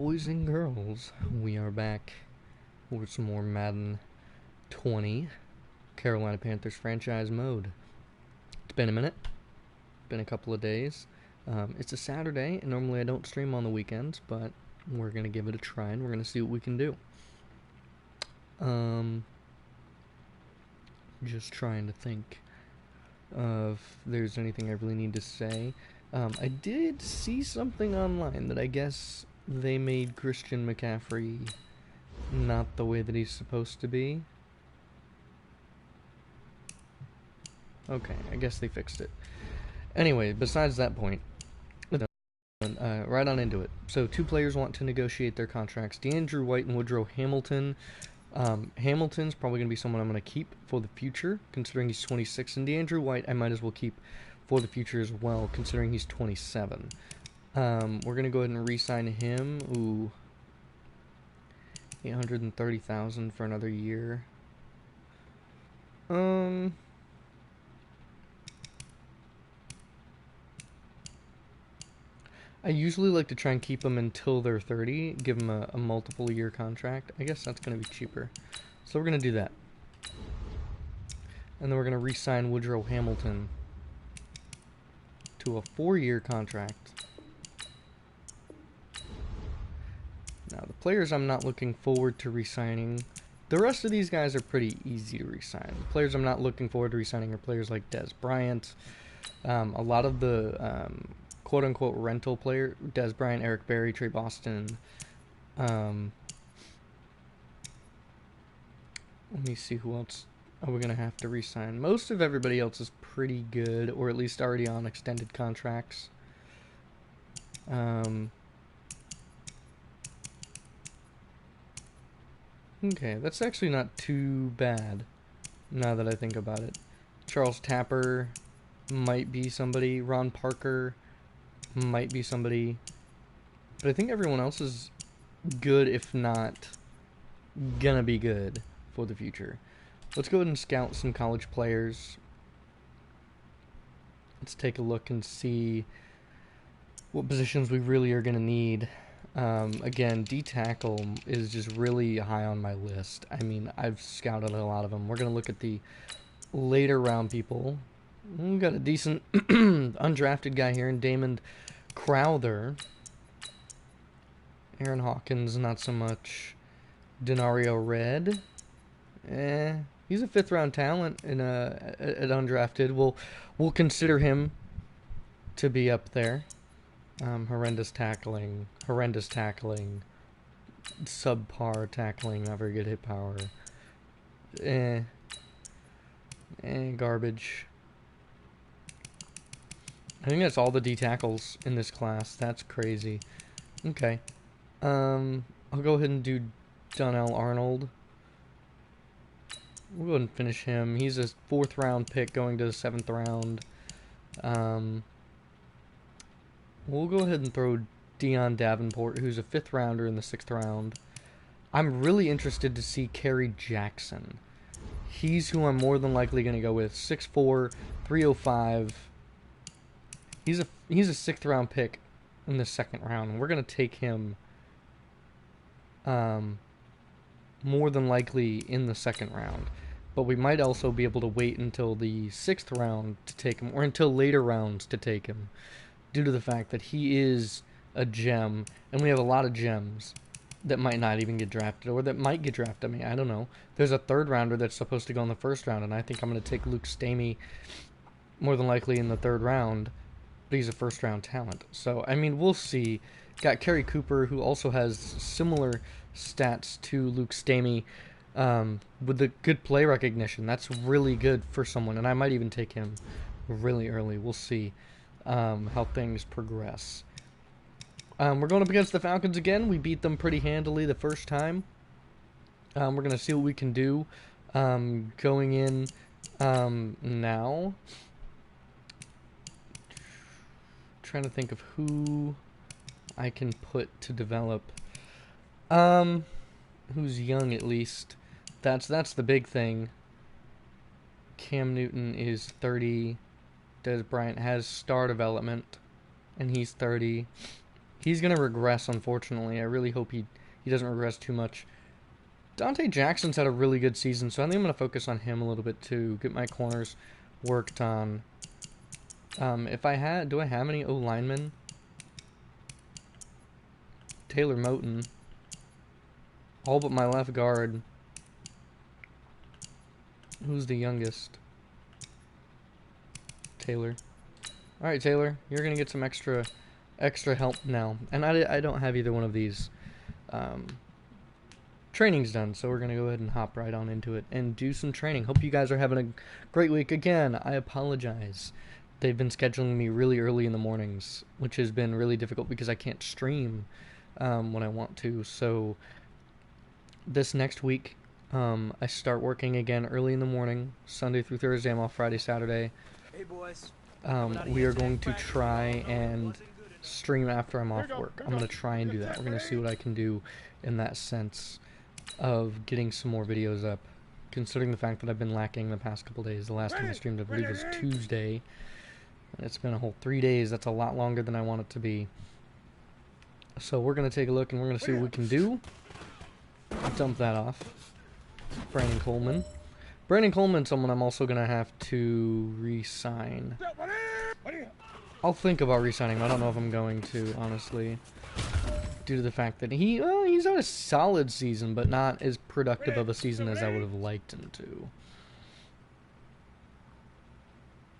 Boys and girls, we are back with some more Madden 20 Carolina Panthers franchise mode. It's been a minute, been a couple of days. It's a Saturday, and normally I don't stream on the weekends, but we're going to give it a try and we're going to see what we can do. Just trying to think of if there's anything I really need to say. I did see something online that I guess they made Christian McCaffrey not the way that he's supposed to be. Okay, I guess they fixed it. Anyway, besides that point, right on into it. So, two players want to negotiate their contracts: DeAndrew White and Woodrow Hamilton. Hamilton's probably going to be someone I'm going to keep for the future, considering he's 26, and DeAndrew White I might as well keep for the future as well, considering he's 27. We're going to go ahead and re-sign him. Ooh, $830,000 for another year. I usually like to try and keep them until they're 30, give them a multiple year contract. I guess that's going to be cheaper. So we're going to do that. And then we're going to re-sign Woodrow Hamilton to a 4-year contract. Now, the players I'm not looking forward to re-signing, the rest of these guys are pretty easy to re-sign. The players I'm not looking forward to re-signing are players like Dez Bryant. A lot of the quote-unquote rental player, Dez Bryant, Eric Berry, Trey Boston. Let me see who else are we going to have to re-sign. Most of everybody else is pretty good, or at least already on extended contracts. Okay, that's actually not too bad, now that I think about it. Charles Tapper might be somebody. Ron Parker might be somebody. But I think everyone else is good, if not gonna be good for the future. Let's go ahead and scout some college players. Let's take a look and see what positions we really are gonna need. Again, D-tackle is just really high on my list. I mean, I've scouted a lot of them. We're gonna look at the later round people. We've got a decent undrafted guy here in Damon Crowther. Aaron Hawkins, not so much. Denario Red. He's a 5th round talent in at undrafted. We'll consider him to be up there. Horrendous tackling, subpar tackling, not very good hit power. Garbage. I think that's all the D tackles in this class. That's crazy. Okay. I'll go ahead and do Donnell Arnold. We'll go ahead and finish him. He's a 4th round pick going to the 7th round. We'll go ahead and throw Dion Davenport, who's a 5th rounder in the 6th round. I'm really interested to see Kerry Jackson. He's who I'm more than likely going to go with. 6'4", 305. He's a 6th round pick in the 2nd round. We're going to take him more than likely in the 2nd round. But we might also be able to wait until the 6th round to take him, or until later rounds to take him, due to the fact that he is a gem, and we have a lot of gems that might not even get drafted, or that might get drafted. I mean, I don't know. There's a 3rd rounder that's supposed to go in the 1st round, and I think I'm going to take Luke Stamey more than likely in the 3rd round, but he's a 1st round talent. So, I mean, we'll see. Got Kerry Cooper, who also has similar stats to Luke Stamey, with the good play recognition. That's really good for someone, and I might even take him really early. We'll see how things progress. We're going up against the Falcons again. We beat them pretty handily the first time. We're going to see what we can do going in now. Trying to think of who I can put to develop. Who's young at least. That's the big thing. Cam Newton is 30. Dez Bryant has star development, and he's 30. He's going to regress, unfortunately. I really hope he doesn't regress too much. Dante Jackson's had a really good season, so I think I'm going to focus on him a little bit too. Get my corners worked on. If I had... Do I have any O-linemen? Taylor Moton. All but my left guard. Who's the youngest? Taylor. Alright, Taylor. You're going to get some extra help now. And I don't have either one of these training's done, so we're going to go ahead and hop right on into it and do some training. Hope you guys are having a great week. Again, I apologize. They've been scheduling me really early in the mornings, which has been really difficult because I can't stream when I want to. So this next week, I start working again early in the morning, Sunday through Thursday. I'm off Friday, Saturday. Hey boys. We are going to try and stream after I'm off work. I'm going to try and do that. We're going to see what I can do in that sense of getting some more videos up, considering the fact that I've been lacking the past couple days. The last time I streamed, I believe, was Tuesday. It's been a whole 3 days. That's a lot longer than I want it to be. So we're going to take a look and we're going to see what we can do. Dump that off. Brandon Coleman. Brandon Coleman, someone I'm also going to have to re-sign. I'll think about re-signing him. I don't know if I'm going to, honestly. Due to the fact that he's had a solid season, but not as productive of a season as I would have liked him to.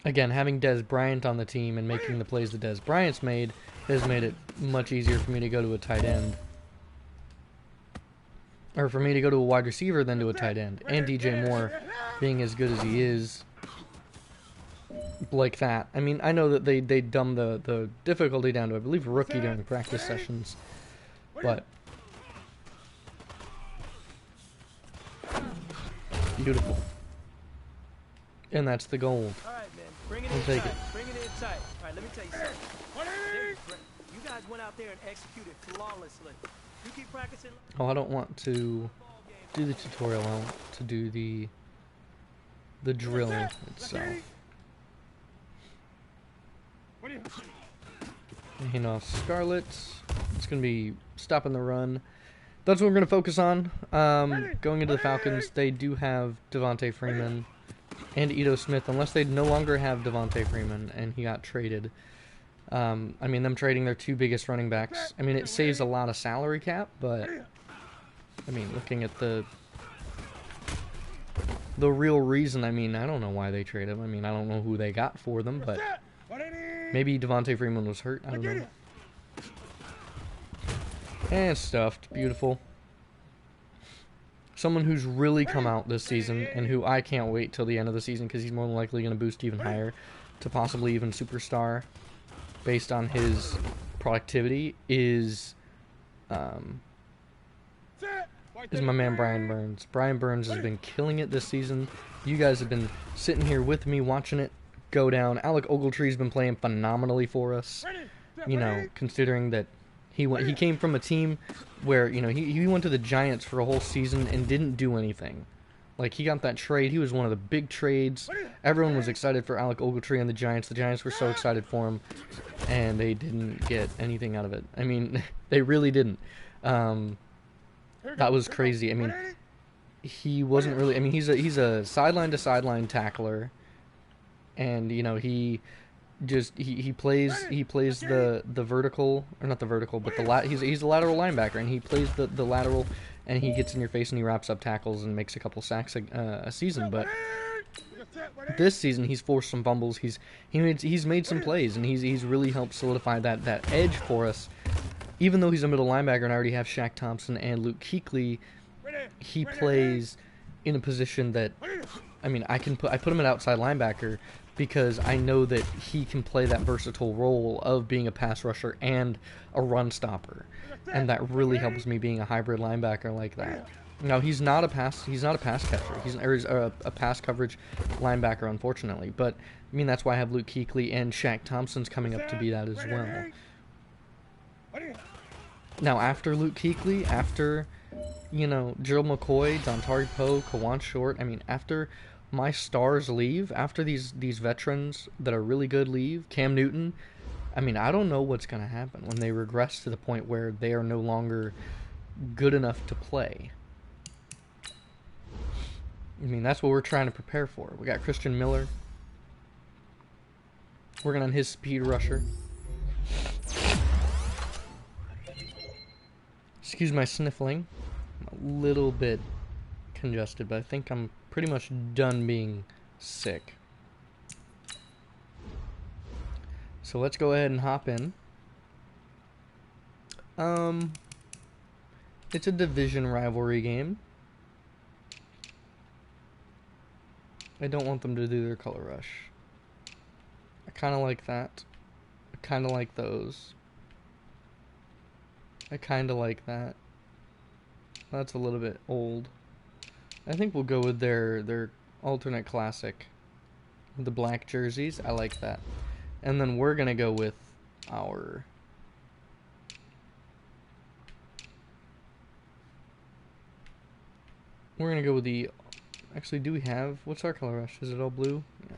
Again, having Dez Bryant on the team and making the plays that Dez Bryant's made has made it much easier for me to go to a tight end. Or for me to go to a wide receiver than to a tight end. And DJ Moore being as good as he is. Like that. I mean, I know that they dumbed the difficulty down to, I believe, rookie during practice sessions. But beautiful. And that's the gold. Alright, man. Bring it We'll in take tight. it. Bring it in tight. Alright, let me tell you something. You guys went out there and executed flawlessly. You keep practicing. Oh, I don't want to do the tutorial. I want to do the drill itself. Hand off Scarlet. It's going to be stopping the run. That's what we're going to focus on. Going into the Falcons, they do have Devontae Freeman and Ito Smith, unless they no longer have Devontae Freeman and he got traded. I mean, them trading their two biggest running backs. I mean, it saves a lot of salary cap, but I mean, looking at the real reason, I mean, I don't know why they traded him. I mean, I don't know who they got for them, but maybe Devontae Freeman was hurt. I don't know. And stuffed. Beautiful. Someone who's really come out this season and who I can't wait till the end of the season because he's more than likely going to boost even higher to possibly even superstar based on his productivity is my man Brian Burns. Brian Burns has been killing it this season. You guys have been sitting here with me watching it go down. Alec Ogletree's been playing phenomenally for us. You know, considering that he came from a team where, you know, he went to the Giants for a whole season and didn't do anything. Like, he got that trade. He was one of the big trades. Everyone was excited for Alec Ogletree and the Giants. The Giants were so excited for him, and they didn't get anything out of it. I mean, they really didn't. That was crazy. I mean, he wasn't really... I mean, he's a sideline-to-sideline tackler, and, you know, he plays the vertical, or not the vertical, but he's a lateral linebacker, and he plays the lateral, and he gets in your face and he wraps up tackles and makes a couple sacks a season. But this season he's forced some fumbles. He's made some plays, and he's really helped solidify that edge for us. Even though he's a middle linebacker and I already have Shaq Thompson and Luke Kuechly, he plays in a position that, I mean, I put him at outside linebacker because I know that he can play that versatile role of being a pass rusher and a run stopper, and that really helps me being a hybrid linebacker like that. Now he's not a pass catcher. He's a pass coverage linebacker, unfortunately. But I mean, that's why I have Luke Kuechly and Shaq Thompson's coming up to be that as well. Now after Luke Kuechly, after, you know, Gerald McCoy, Dontari Poe, Kawan Short, I mean, after my stars leave, after these veterans that are really good leave, Cam Newton, I mean, I don't know what's going to happen when they regress to the point where they are no longer good enough to play. I mean, that's what we're trying to prepare for. We got Christian Miller working on his speed rusher. Excuse my sniffling. I'm a little bit congested, but I think I'm pretty much done being sick. So let's go ahead and hop in. It's a division rivalry game. I don't want them to do their color rush. I kind of like that. I kind of like those. I kind of like that. That's a little bit old. I think we'll go with their alternate classic. The black jerseys. I like that. And then we're going to go with our... We're going to go with the... Actually, do we have... What's our color rush? Is it all blue? Yeah.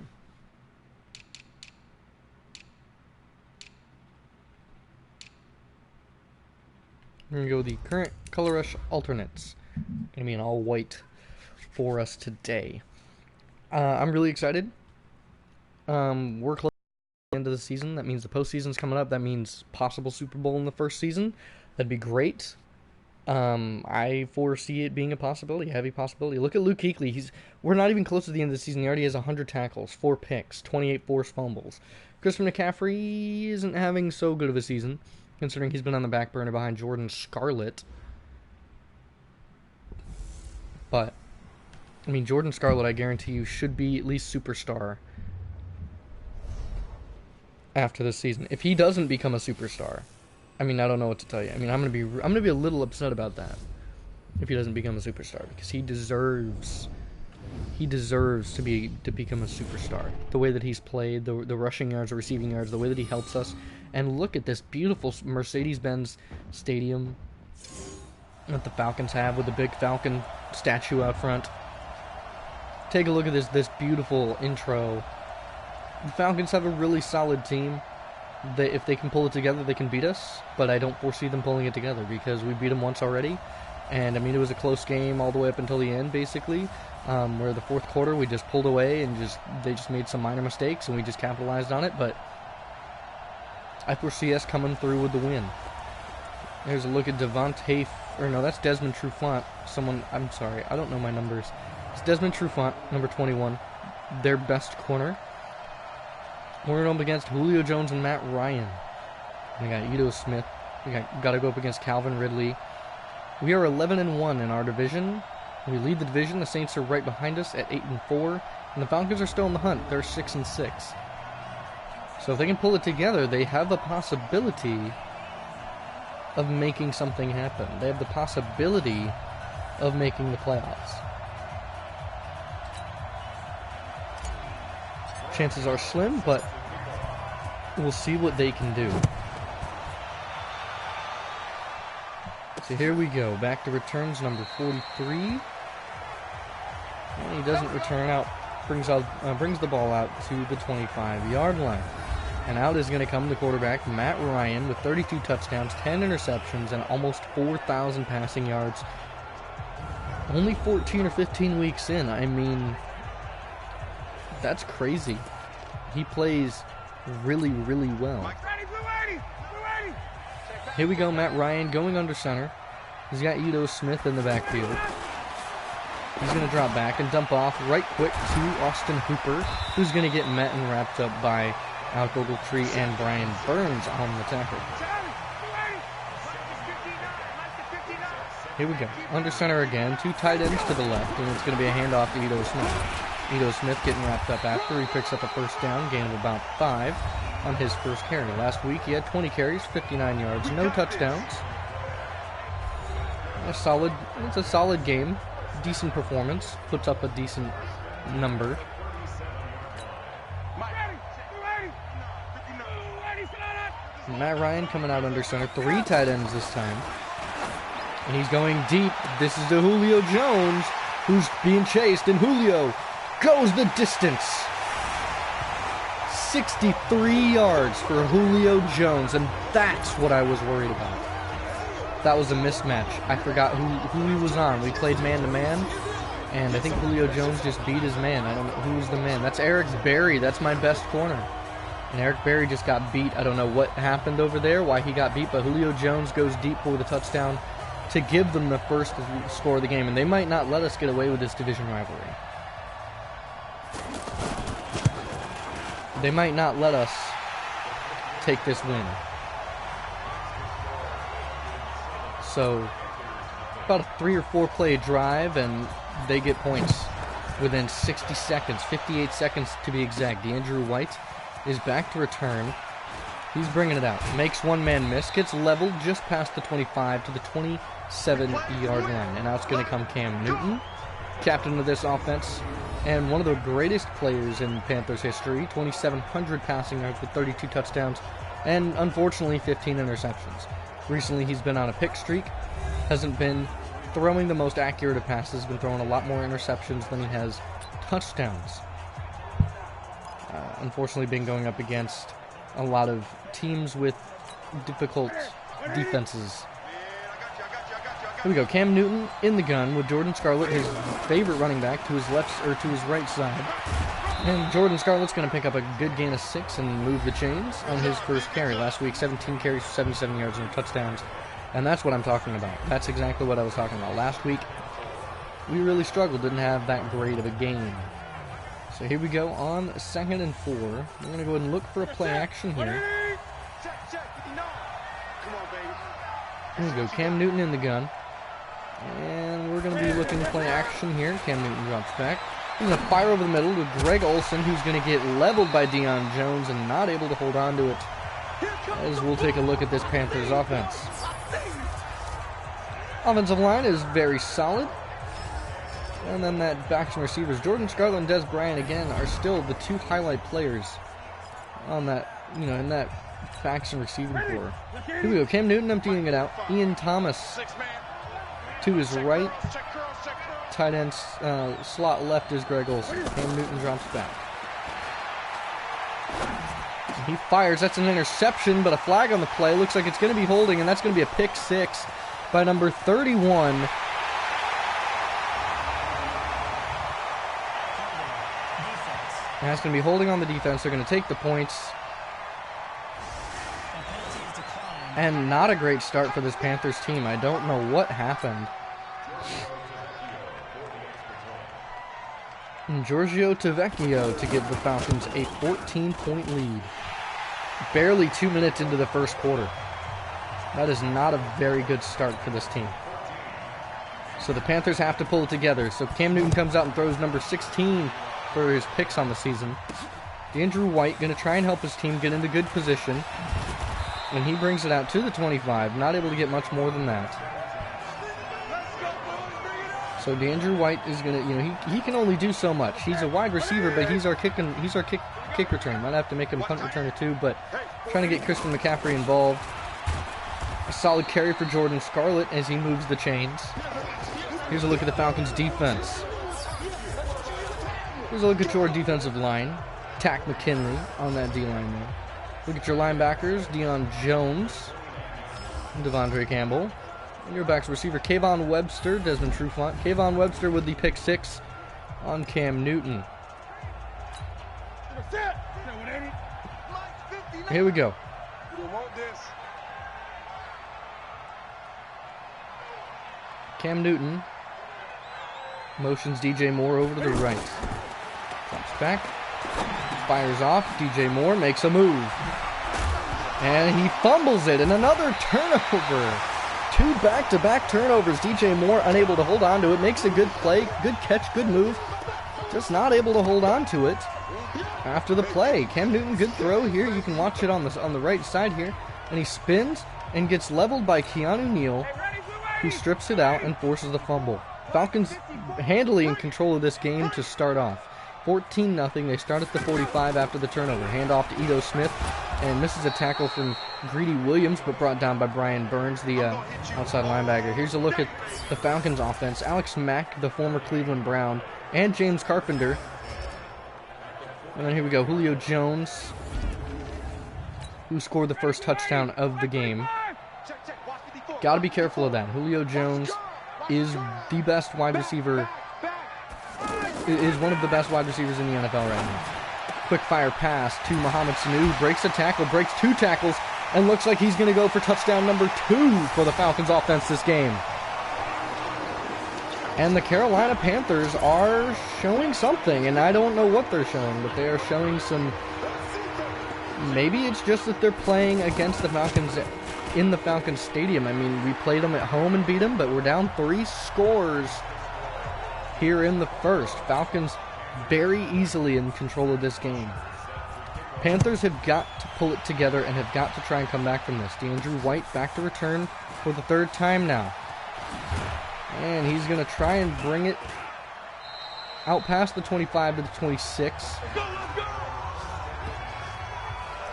We're going to go with the current color rush alternates. Going to be an all white for us today. I'm really excited. We're close to the end of the season. That means the postseason's coming up. That means possible Super Bowl in the first season. That'd be great. I foresee it being a possibility, a heavy possibility. Look at Luke Kuechly. We're not even close to the end of the season. He already has 100 tackles, 4 picks, 28 forced fumbles. Christopher McCaffrey isn't having so good of a season, considering he's been on the back burner behind Jordan Scarlett. But, I mean, Jordan Scarlett, I guarantee you, should be at least superstar after this season. If he doesn't become a superstar, I mean, I don't know what to tell you. I mean, I'm gonna be a little upset about that if he doesn't become a superstar, because he deserves to become a superstar. The way that he's played, the rushing yards, the receiving yards, the way that he helps us. And look at this beautiful Mercedes-Benz stadium that the Falcons have with the big Falcon statue out front. Take a look at this beautiful intro. The Falcons have a really solid team. If they can pull it together, they can beat us, but I don't foresee them pulling it together because we beat them once already. And I mean, it was a close game all the way up until the end, basically, where the fourth quarter we just pulled away and they just made some minor mistakes and we just capitalized on it. But I foresee us coming through with the win. There's a look at Devontae, or no, that's Desmond Trufant. I'm sorry, I don't know my numbers. It's Desmond Trufant, number 21, their best corner. We're up against Julio Jones and Matt Ryan. We got Ito Smith. We got to go up against Calvin Ridley. We are 11-1 in our division. We lead the division. The Saints are right behind us at 8-4, and the Falcons are still in the hunt. They're 6-6. So if they can pull it together, they have a possibility of making something happen. They have the possibility of making the playoffs. Chances are slim, but we'll see what they can do. So here we go. Back to returns number 43. And he doesn't return out. Brings the ball out to the 25-yard line. And out is going to come the quarterback, Matt Ryan, with 32 touchdowns, 10 interceptions, and almost 4,000 passing yards. Only 14 or 15 weeks in. I mean, that's crazy. He plays really, really well. Here we go, Matt Ryan going under center. He's got Ito Smith in the backfield. He's going to drop back and dump off right quick to Austin Hooper, who's going to get met and wrapped up by Alec Ogletree and Brian Burns on the tackle. Here we go. Under center again. 2 tight ends to the left, and it's going to be a handoff to Ito Smith. Ito Smith getting wrapped up after. He picks up a first down, gain of about 5 on his first carry. Last week he had 20 carries, 59 yards, no touchdowns. It's a solid game. Decent performance. Puts up a decent number. Matt Ryan coming out under center. 3 tight ends this time. And he's going deep. This is to Julio Jones, who's being chased, and Julio goes the distance. 63 yards for Julio Jones, and that's what I was worried about. That was a mismatch. I forgot who he was on. We played man-to-man, and I think Julio Jones just beat his man. I don't know who's the man. That's Eric Berry. That's my best corner. And Eric Berry just got beat. I don't know what happened over there, why he got beat, but Julio Jones goes deep for the touchdown to give them the first score of the game, and they might not let us get away with this division rivalry. They might not let us take this win. So, about a 3 or 4 play drive, and they get points within 60 seconds, 58 seconds to be exact. DeAndrew White is back to return. He's bringing it out. Makes one man miss, gets leveled just past the 25 to the 27-yard line. And now it's going to come Cam Newton, captain of this offense, and one of the greatest players in Panthers history, 2,700 passing yards with 32 touchdowns, and unfortunately 15 interceptions. Recently he's been on a pick streak, hasn't been throwing the most accurate of passes, been throwing a lot more interceptions than he has touchdowns. Unfortunately been going up against a lot of teams with difficult defenses. Here we go, Cam Newton in the gun with Jordan Scarlett, his favorite running back, to his left or to his right side. And Jordan Scarlett's going to pick up a good gain of 6 and move the chains on his first carry. Last week, 17 carries for 77 yards and touchdowns. And that's what I'm talking about. That's exactly what I was talking about. Last week, we really struggled, didn't have that great of a game. So here we go on 2nd and 4. We're going to go ahead and look for a play action here. Here we go, Cam Newton in the gun. And we're going to be looking to play action here. Cam Newton drops back. He's going to fire over the middle to Greg Olsen, who's going to get leveled by Deion Jones and not able to hold on to it. As we'll take a look at this Panthers offense. Offensive line is very solid. And then that backs and receivers, Jordan Scarlett and Des Bryant again are still the 2 highlight players on that, in that backs and receiving core. Here we go, Cam Newton emptying it out. Ian Thomas to his right. Tight end slot left is Greg Olsen. Cam Newton drops back. He fires. That's an interception, but a flag on the play. Looks like it's going to be holding, and that's going to be a pick 6 by number 31. And that's going to be holding on the defense. They're going to take the points. And not a great start for this Panthers team. I don't know what happened. And Giorgio Tavecchio to give the Falcons a 14-point lead. Barely 2 minutes into the first quarter. That is not a very good start for this team. So the Panthers have to pull it together. So Cam Newton comes out and throws number 16 for his picks on the season. DeAndrew White going to try and help his team get into good position. And he brings it out to the 25. Not able to get much more than that. So DeAndrew White is going to, he can only do so much. He's a wide receiver, but he's our kick return. Might have to make him punt returner too, but trying to get Christian McCaffrey involved. A solid carry for Jordan Scarlett as he moves the chains. Here's a look at the Falcons' defense. Here's a look at your defensive line. Tack McKinley on that D-line there. Look at your linebackers, Deion Jones, Devondre Campbell. And your backs receiver, Kayvon Webster, Desmond Trufant. Kayvon Webster with the pick 6 on Cam Newton. Here we go. Cam Newton motions DJ Moore over to the right. Drops back. Fires off. DJ Moore makes a move. And he fumbles it. And another turnover. 2 back-to-back turnovers. DJ Moore unable to hold on to it. Makes a good play. Good catch. Good move. Just not able to hold on to it after the play. Cam Newton, good throw here. You can watch it on the right side here. And he spins and gets leveled by Keanu Neal, who strips it out and forces the fumble. Falcons handily in control of this game to start off. 14-0. They start at the 45 after the turnover. Hand off to Ito Smith, and misses a tackle from Greedy Williams, but brought down by Brian Burns, the outside linebacker. Here's a look at the Falcons offense. Alex Mack, the former Cleveland Brown, and James Carpenter. And then here we go. Julio Jones who scored the first touchdown of the game. Got to be careful of that. Julio Jones is the best wide receiver, is one of the best wide receivers in the NFL right now. Quick fire pass to Mohamed Sanu, who breaks a tackle, breaks 2 tackles, and looks like he's going to go for touchdown number 2 for the Falcons offense this game. And the Carolina Panthers are showing something, and I don't know what they're showing, but they are showing some... Maybe it's just that they're playing against the Falcons in the Falcons Stadium. I mean, we played them at home and beat them, but we're down 3 scores here in the first. Falcons very easily in control of this game. Panthers have got to pull it together and have got to try and come back from this. DeAndrew White back to return for the 3rd time now. And he's going to try and bring it out past the 25 to the 26.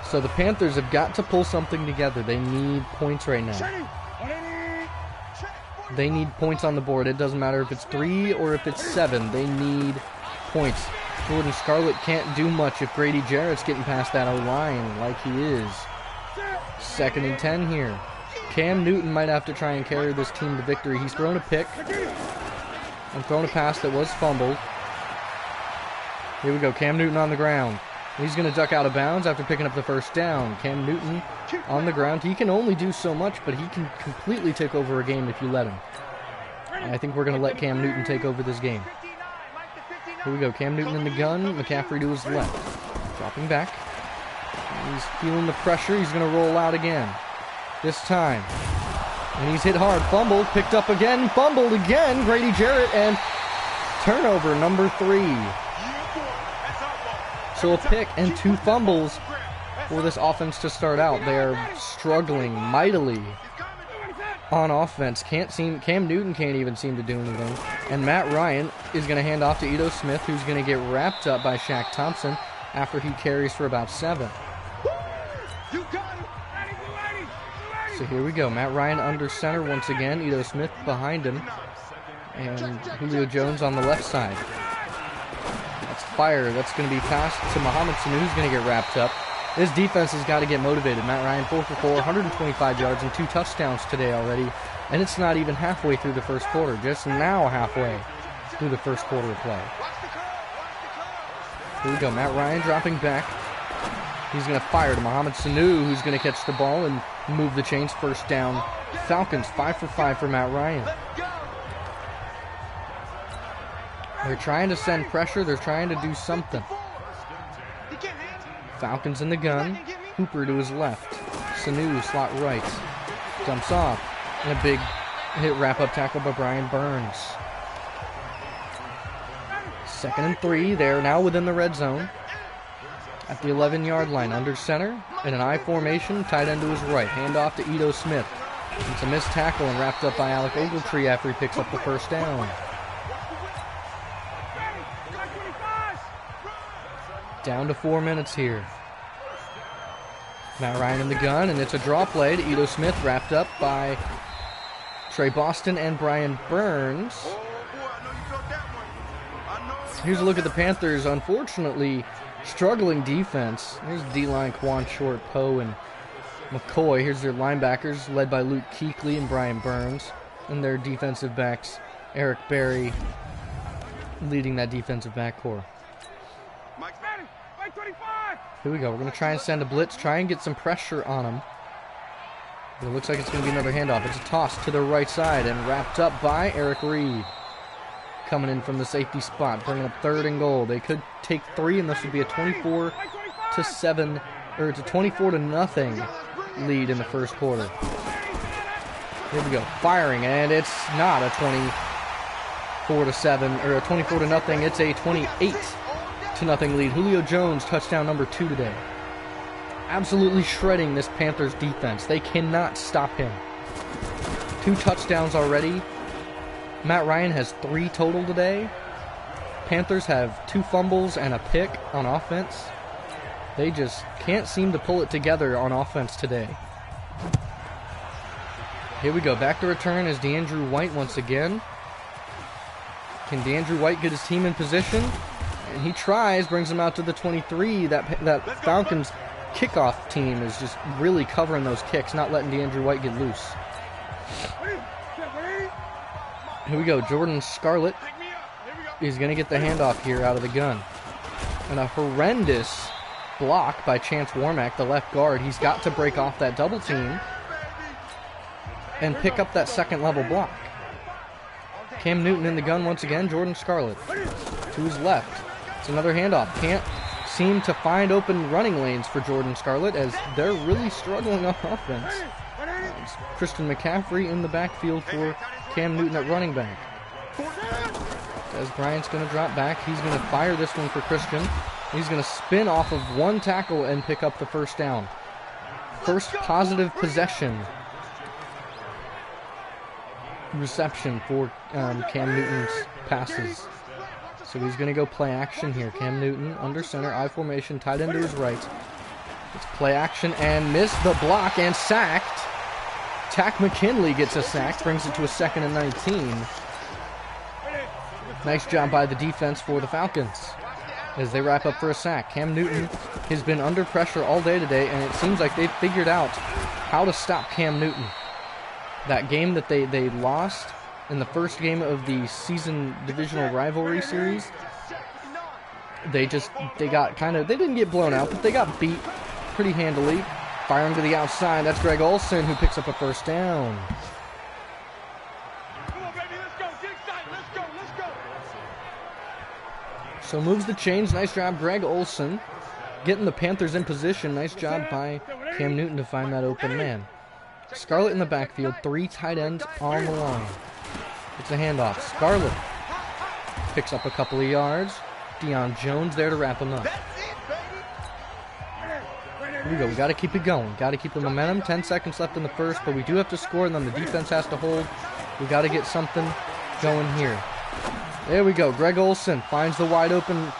So the Panthers have got to pull something together. They need points right now. They need points on the board. It doesn't matter if it's 3 or if it's 7. They need points. Jordan Scarlett can't do much if Grady Jarrett's getting past that O-line like he is. 2nd and 10 here. Cam Newton might have to try and carry this team to victory. He's thrown a pick and thrown a pass that was fumbled. Here we go. Cam Newton on the ground. He's going to duck out of bounds after picking up the first down. Cam Newton on the ground. He can only do so much, but he can completely take over a game if you let him. And I think we're going to let Cam Newton take over this game. Here we go. Cam Newton in the gun. McCaffrey to his left. Dropping back. He's feeling the pressure. He's going to roll out again. This time. And he's hit hard. Fumbled. Picked up again. Fumbled again. Grady Jarrett. And turnover number 3. So a pick and 2 fumbles for this offense to start out. They are struggling mightily on offense. Cam Newton can't even seem to do anything. And Matt Ryan is going to hand off to Ito Smith, who's going to get wrapped up by Shaq Thompson after he carries for about 7. So here we go. Matt Ryan under center once again. Ito Smith behind him. And Julio Jones on the left side. That's fire. That's going to be passed to Mohamed Sanu, who's going to get wrapped up. This defense has got to get motivated. Matt Ryan 4 for 4, 125 yards and 2 touchdowns today already. And it's not even halfway through the first quarter. Just now halfway through the first quarter of play. Here we go. Matt Ryan dropping back. He's going to fire to Mohamed Sanu, who's going to catch the ball and move the chains. First down. Falcons 5 for 5 for Matt Ryan. They're trying to send pressure. They're trying to do something. Falcons in the gun. Hooper to his left. Sanu slot right. Dumps off. And a big hit wrap-up tackle by Brian Burns. 2nd and 3. They're now within the red zone. At the 11-yard line, under center, in an I formation, tight end to his right. Hand off to Ito Smith. It's a missed tackle and wrapped up by Alec Ogletree after he picks up the first down. Down to 4 minutes here. Matt Ryan in the gun, and it's a draw play to Ito Smith, wrapped up by Trey Boston and Brian Burns. Here's a look at the Panthers. Unfortunately, struggling defense. Here's D-line Quan Short, Poe, and McCoy. Here's their linebackers, led by Luke Kuechly and Brian Burns. And their defensive backs, Eric Berry, leading that defensive back core. Here we go. We're going to try and send a blitz, try and get some pressure on them. But it looks like it's going to be another handoff. It's a toss to the right side and wrapped up by Eric Reed. Coming in from the safety spot, bringing up 3rd and goal. They could take 3, and this would be a 24-7 or to 24-0 lead in the first quarter. Here we go, firing, and it's not a 24-7 or a 24-0. It's a 28-0 lead. Julio Jones, touchdown number 2 today. Absolutely shredding this Panthers defense. They cannot stop him. 2 touchdowns already. Matt Ryan has 3 total today. Panthers have 2 fumbles and a pick on offense. They just can't seem to pull it together on offense today. Here we go. Back to return is DeAndrew White once again. Can DeAndrew White get his team in position? And he tries, brings him out to the 23. That Falcons kickoff team is just really covering those kicks, not letting DeAndre White get loose. Here we go. Jordan Scarlett is going to get the handoff here out of the gun. And a horrendous block by Chance Warmack, the left guard. He's got to break off that double team and pick up that second level block. Cam Newton in the gun once again. Jordan Scarlett to his left. It's another handoff. Can't seem to find open running lanes for Jordan Scarlett as they're really struggling on offense. It's Christian McCaffrey in the backfield for Cam Newton at running back. As Bryant's going to drop back, he's going to fire this one for Christian. He's going to spin off of one tackle and pick up the first down. First positive possession reception for Cam Newton's passes. So he's going to go play action here. Cam Newton under center, I formation, tight end to his right. It's play action and missed the block and sacked. Tack McKinley gets a sack, brings it to a 2nd and 19. Nice job by the defense for the Falcons as they wrap up for a sack. Cam Newton has been under pressure all day today, and it seems like they've figured out how to stop Cam Newton. That game that they lost in the first game of the season divisional rivalry series, they didn't get blown out, but they got beat pretty handily. Firing to the outside, that's Greg Olsen who picks up a first down. So moves the chains. Nice job, Greg Olsen. Getting the Panthers in position. Nice job by Cam Newton to find that open man. Scarlett in the backfield. 3 tight ends on the line. It's a handoff. Scarlett picks up a couple of yards. Deion Jones there to wrap him up. Here we go. We got to keep it going. Got to keep the momentum. 10 seconds left in the first, but we do have to score, and then the defense has to hold. We got to get something going here. There we go. Greg Olsen finds the wide open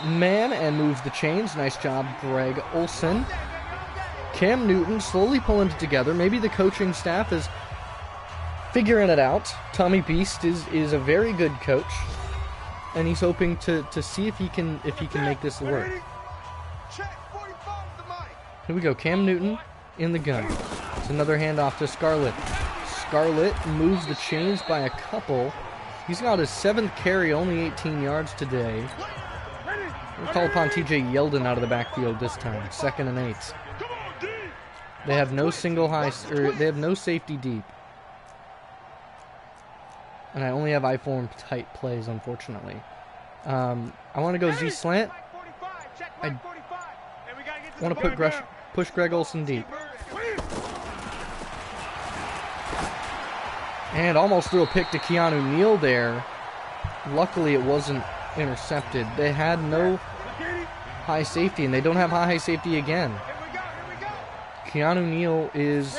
man and moves the chains. Nice job, Greg Olsen. Cam Newton slowly pulling it together. Maybe the coaching staff is figuring it out. Tommy Beast is a very good coach, and he's hoping to see if he can make this work. Here we go. Cam Newton in the gun. It's another handoff to Scarlett. Scarlett moves the chains by a couple. He's got his 7th carry, only 18 yards today. We'll call upon TJ Yeldon out of the backfield this time. 2nd and 8. They have no they have no safety deep. And I only have I-form tight plays, unfortunately. I want to go Z slant. I want to push Greg Olsen deep. And almost threw a pick to Keanu Neal there. Luckily, it wasn't intercepted. They had no high safety, and they don't have high safety again. Keanu Neal is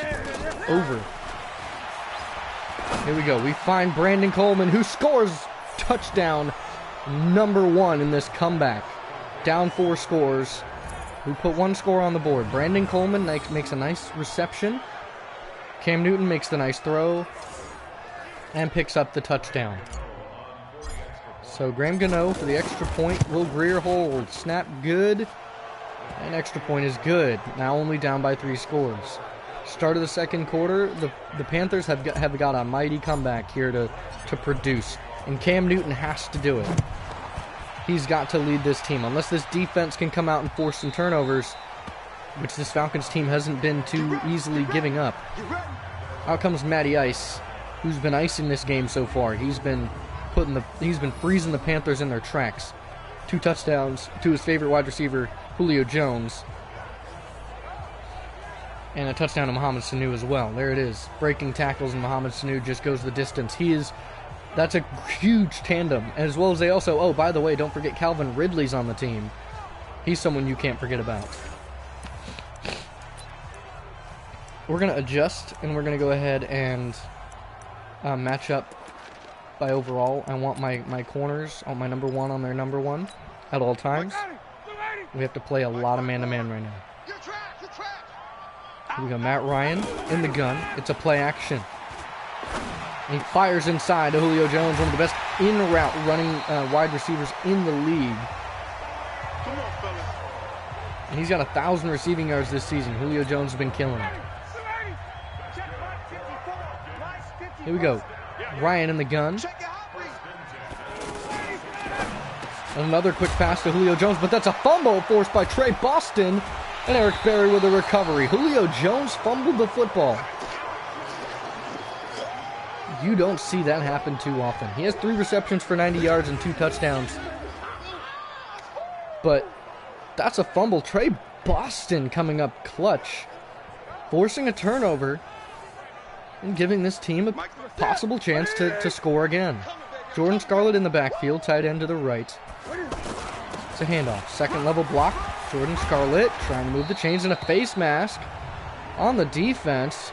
over. Here we go. We find Brandon Coleman, who scores touchdown number 1 in this comeback. Down 4 scores. We put 1 score on the board. Brandon Coleman makes a nice reception. Cam Newton makes the nice throw and picks up the touchdown. So Graham Gano for the extra point. Will Greer hold. Snap good. And extra point is good. Now only down by 3 scores. Start of the second quarter, the Panthers have got a mighty comeback here to produce. And Cam Newton has to do it. He's got to lead this team. Unless this defense can come out and force some turnovers, which this Falcons team hasn't been too easily giving up. Out comes Matty Ice, who's been icing this game so far. He's been freezing the Panthers in their tracks. 2 touchdowns to his favorite wide receiver, Julio Jones. And a touchdown to Mohamed Sanu as well. There it is. Breaking tackles, and Mohamed Sanu just goes the distance. That's a huge tandem. As well as they also, oh, by the way, don't forget Calvin Ridley's on the team. He's someone you can't forget about. We're going to adjust, and we're going to go ahead and match up by overall. I want my corners on my number 1 on their number 1 at all times. We have to play a lot of man-to-man right now. Here we go, Matt Ryan in the gun. It's a play action. He fires inside to Julio Jones, one of the best in-route running wide receivers in the league. And he's got 1,000 receiving yards this season. Julio Jones has been killing it. Here we go. Ryan in the gun. Another quick pass to Julio Jones, but that's a fumble forced by Trey Boston. And Eric Berry with a recovery. Julio Jones fumbled the football. You don't see that happen too often. He has 3 receptions for 90 yards and 2 touchdowns. But that's a fumble. Trey Boston coming up clutch, forcing a turnover and giving this team a possible chance to score again. Jordan Scarlett in the backfield, tight end to the right. It's a handoff. Second level block. Jordan Scarlett trying to move the chains in a face mask on the defense.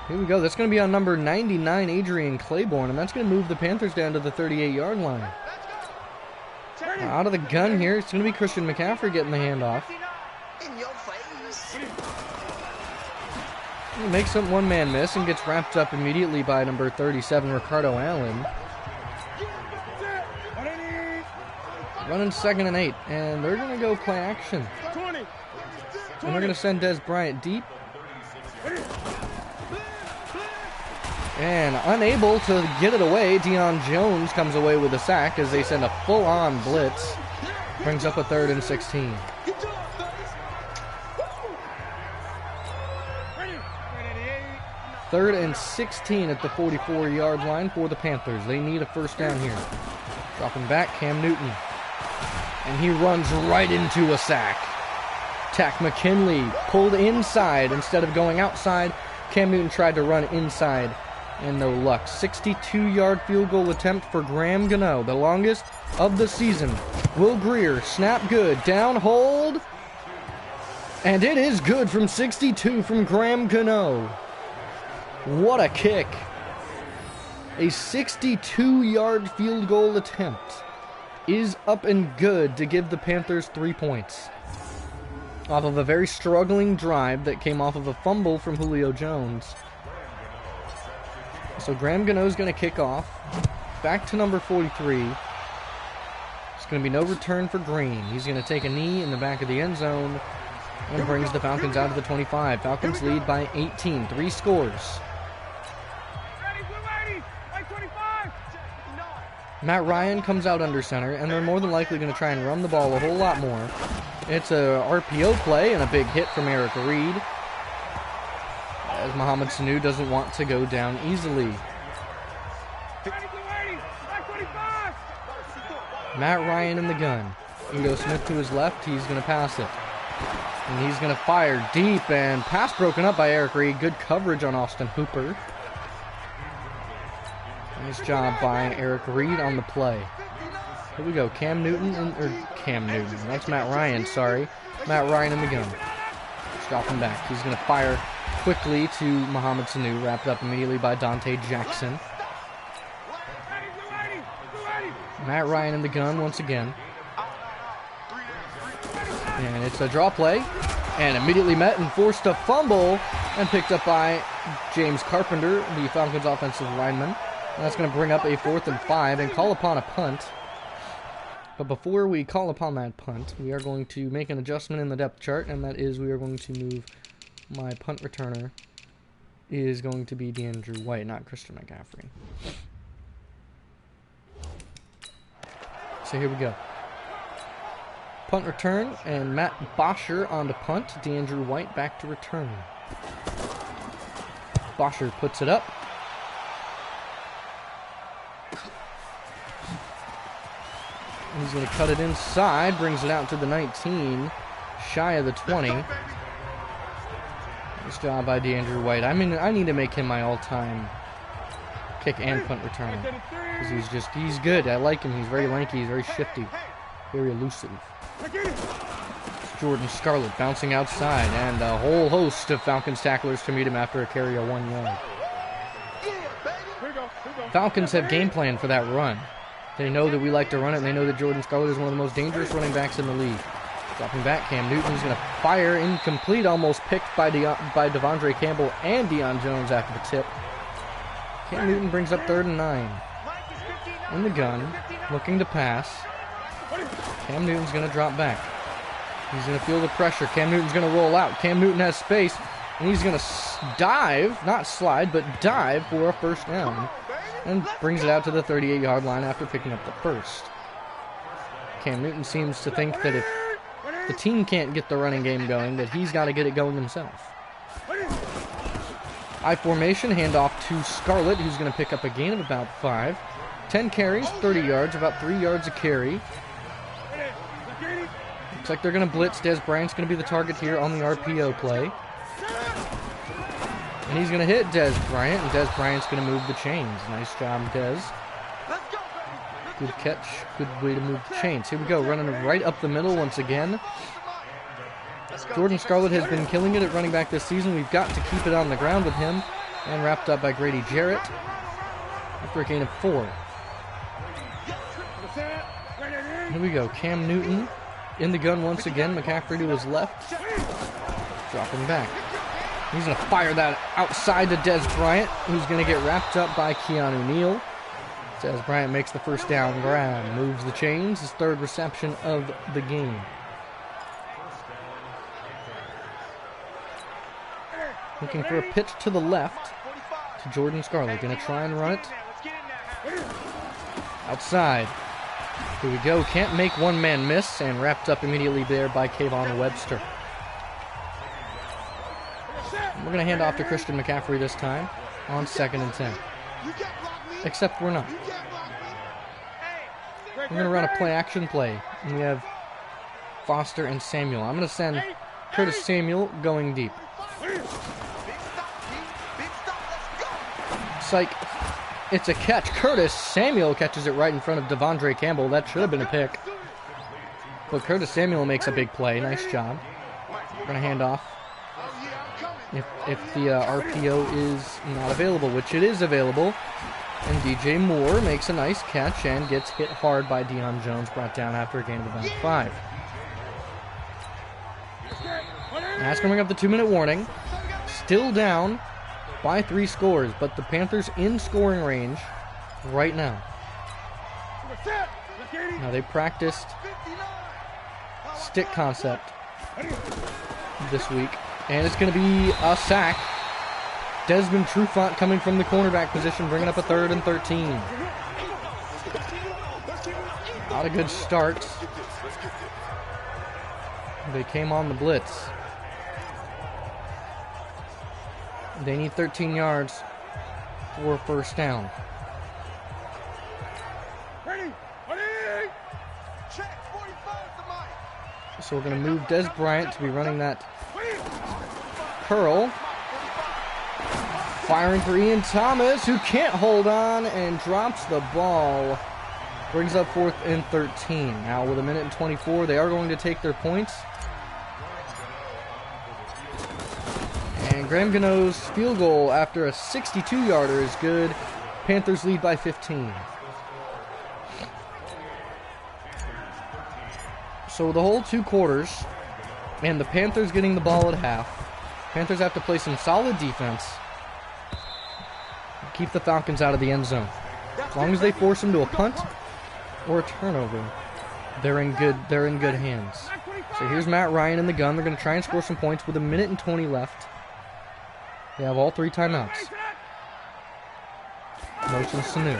Here we go. That's going to be on number 99, Adrian Claiborne, and that's going to move the Panthers down to the 38-yard line. Out of the gun here, it's going to be Christian McCaffrey getting the handoff. He makes up one-man miss and gets wrapped up immediately by number 37, Ricardo Allen. Running 2nd and 8, and they're going to go play action. And they're going to send Des Bryant deep. And unable to get it away, Deion Jones comes away with a sack as they send a full-on blitz. Brings up a 3rd and 16. Third and 16 at the 44-yard line for the Panthers. They need a first down here. Dropping back, Cam Newton. And he runs right into a sack. Tack McKinley pulled inside instead of going outside. Cam Newton tried to run inside, and no luck. 62-yard field goal attempt for Graham Gano, the longest of the season. Will Greer, snap good, down, hold. And it is good from 62 from Graham Gano. What a kick. A 62-yard field goal attempt is up and good to give the Panthers 3 points. Off of a very struggling drive that came off of a fumble from Julio Jones. So Graham Gano's going to kick off. Back to number 43. It's going to be no return for Green. He's going to take a knee in the back of the end zone and brings the Falcons out of the 25. Falcons lead by 18. 3 scores. Matt Ryan comes out under center, and they're more than likely going to try and run the ball a whole lot more. It's a RPO play and a big hit from Eric Reed, as Mohamed Sanu doesn't want to go down easily. Matt Ryan in the gun. Ito Smith to his left. He's going to pass it. And he's going to fire deep, and pass broken up by Eric Reed. Good coverage on Austin Hooper. Nice job by Eric Reed on the play. Here we go. Cam Newton, that's Matt Ryan, sorry. Matt Ryan in the gun. Dropping back. He's going to fire quickly to Mohamed Sanu, wrapped up immediately by Dante Jackson. Matt Ryan in the gun once again. And it's a draw play. And immediately met and forced a fumble and picked up by James Carpenter, the Falcons offensive lineman. And that's going to bring up a 4th and 5 and call upon a punt. But before we call upon that punt, we are going to make an adjustment in the depth chart, and that is we are going to move my punt returner is going to be DeAndrew White, not Christian McCaffrey. So here we go. Punt return, and Matt Bosher on to punt. DeAndrew White back to return. Bosher puts it up. He's going to cut it inside, brings it out to the 19, shy of the 20. Nice job by DeAndrew White. I mean, I need to make him my all-time kick and punt returner, because he's good. I like him. He's very lanky. He's very shifty, very elusive. Jordan Scarlett bouncing outside, and a whole host of Falcons tacklers to meet him after a carry of 1 yard. Falcons have game plan for that run. They know that we like to run it, and they know that Jordan Scarlett is one of the most dangerous running backs in the league. Dropping back, Cam Newton's going to fire, incomplete, almost picked by Devondre Campbell and Deion Jones after the tip. Cam Newton brings up 3rd and 9. In the gun, looking to pass. Cam Newton's going to drop back. He's going to feel the pressure. Cam Newton's going to roll out. Cam Newton has space, and he's going to dive, not slide, but dive for a first down, and brings it out to the 38-yard line after picking up the first. Cam Newton seems to think that if the team can't get the running game going, that he's got to get it going himself. I formation, handoff to Scarlett, who's going to pick up a gain of about 5. 10 carries, 30 yards, about 3 yards a carry. Looks like they're going to blitz. Dez Bryant's going to be the target here on the RPO play. And he's going to hit Dez Bryant, and Dez Bryant's going to move the chains. Nice job, Dez. Good catch. Good way to move the chains. Here we go, running right up the middle once again. Jordan Scarlett has been killing it at running back this season. We've got to keep it on the ground with him. And wrapped up by Grady Jarrett after a gain of 4. Here we go, Cam Newton in the gun once again. McCaffrey to his left. Dropping back. He's going to fire that outside to Dez Bryant, who's going to get wrapped up by Keanu Neal. Dez Bryant makes the first down grab, moves the chains, his 3rd reception of the game. Looking for a pitch to the left to Jordan Scarlett. Going to try and run it. Outside. Here we go. Can't make one man miss, and wrapped up immediately there by Kayvon Webster. We're going to hand off to Christian McCaffrey this time on 2nd and 10. Except we're not. We're going to run a play-action play. And we have Foster and Samuel. I'm going to send Curtis Samuel going deep. Psych. It's a catch. Curtis Samuel catches it right in front of Devondre Campbell. That should have been a pick. But Curtis Samuel makes a big play. Nice job. We're going to hand off. If the RPO is not available, which it is available. And DJ Moore makes a nice catch and gets hit hard by Deion Jones, brought down after a gain of about 5. That's going to bring up the 2-minute warning. Still down by 3 scores, but the Panthers in scoring range right now. Now they practiced stick concept this week, and it's going to be a sack. Desmond Trufant coming from the cornerback position, bringing up a 3rd and 13. Not a good start. They came on the blitz. They need 13 yards for a first down. So we're going to move Dez Bryant to be running that curl. Firing for Ian Thomas, who can't hold on and drops the ball. Brings up 4th and 13. Now with 1:24, they are going to take their points. And Graham Gano's field goal after a 62-yarder is good. Panthers lead by 15. So the whole 2 quarters, and the Panthers getting the ball at half. Panthers have to play some solid defense. Keep the Falcons out of the end zone. As long as they force them to a punt or a turnover, they're in good hands. So here's Matt Ryan in the gun. They're going to try and score some points with 1:20 left. They have all 3 timeouts. Motion Sanu.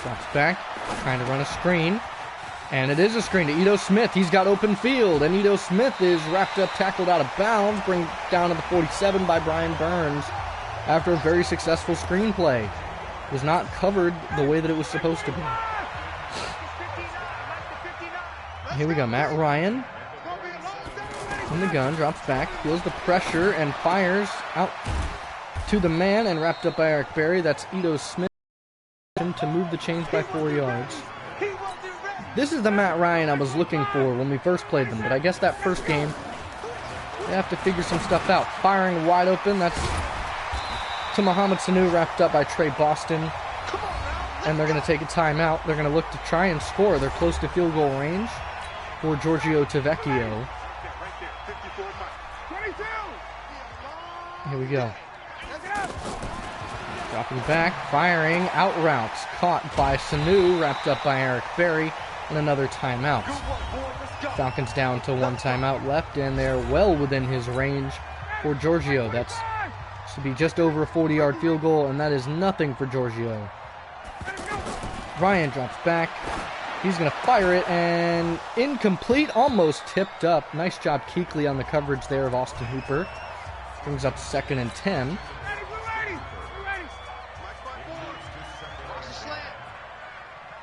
Drops back, trying to run a screen. And it is a screen to Ito Smith. He's got open field, and Ito Smith is wrapped up, tackled out of bounds, bring down to the 47 by Brian Burns after a very successful screenplay. Was not covered the way that it was supposed to be. Here we go, Matt Ryan in the gun, drops back, feels the pressure, and fires out to the man, and wrapped up by Eric Berry. That's Ito Smith to move the chains by 4 yards. This is the Matt Ryan I was looking for when we first played them, but I guess that first game, they have to figure some stuff out. Firing wide open, that's to Mohamed Sanu, wrapped up by Trey Boston. And they're going to take a timeout. They're going to look to try and score. They're close to field goal range for Giorgio Tavecchio. Here we go. Dropping back, firing, out routes. Caught by Sanu, wrapped up by Eric Berry. and another timeout. Falcons down to 1 timeout left, and they're well within his range for Giorgio. That's should be just over a 40-yard field goal, and that is nothing for Giorgio. Ryan drops back. He's going to fire it, and incomplete, almost tipped up. Nice job, Kuechly, on the coverage there of Austin Hooper. Brings up 2nd and 10.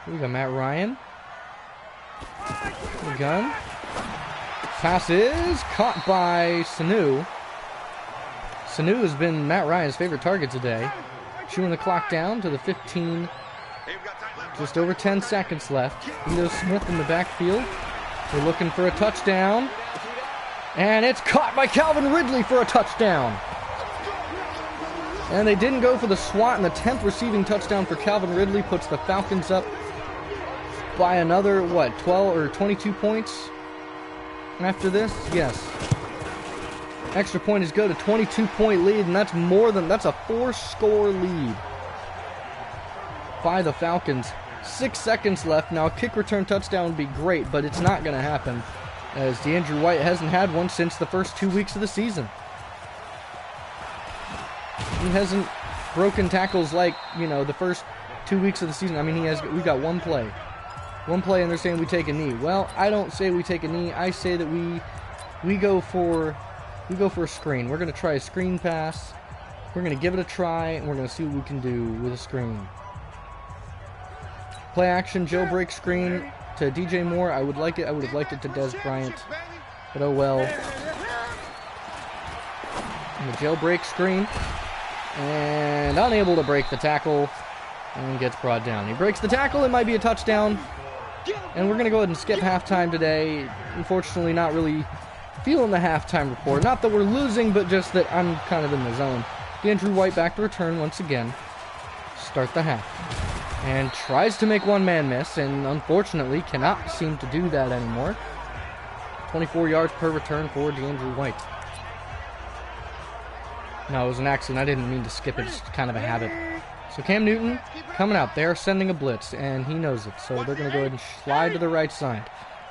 Here we go, Matt Ryan. The gun. Pass is caught by Sanu. Sanu has been Matt Ryan's favorite target today. Chewing the clock down to the 15. Just over 10 seconds left. Ito Smith in the backfield. We're looking for a touchdown. And it's caught by Calvin Ridley for a touchdown. And they didn't go for the swat, and the 10th receiving touchdown for Calvin Ridley puts the Falcons up by another, 12 or 22 points after this? Yes. Extra point is good, a 22-point lead, and that's a 4-score lead by the Falcons. 6 seconds left. Now, a kick return touchdown would be great, but it's not going to happen, as DeAndre White hasn't had one since the first 2 weeks of the season. He hasn't broken tackles like, the first 2 weeks of the season. I mean, we got one play. One play, and they're saying we take a knee. Well, I don't say we take a knee. I say that we go for a screen. We're going to try a screen pass. We're going to give it a try, and we're going to see what we can do with a screen. Play action, jailbreak screen to DJ Moore. I would like it. I would have liked it to Des Bryant, but oh well. And the jailbreak screen, and unable to break the tackle, and gets brought down. He breaks the tackle. It might be a touchdown. And we're going to go ahead and skip halftime today. Unfortunately, not really feeling the halftime report. Not that we're losing, but just that I'm kind of in the zone. DeAndre White back to return once again. Start the half. And tries to make one-man miss, and unfortunately cannot seem to do that anymore. 24 yards per return for DeAndre White. No, it was an accident. I didn't mean to skip it. It's kind of a habit. So Cam Newton coming out. They're sending a blitz, and he knows it. So they're going to go ahead and slide to the right side.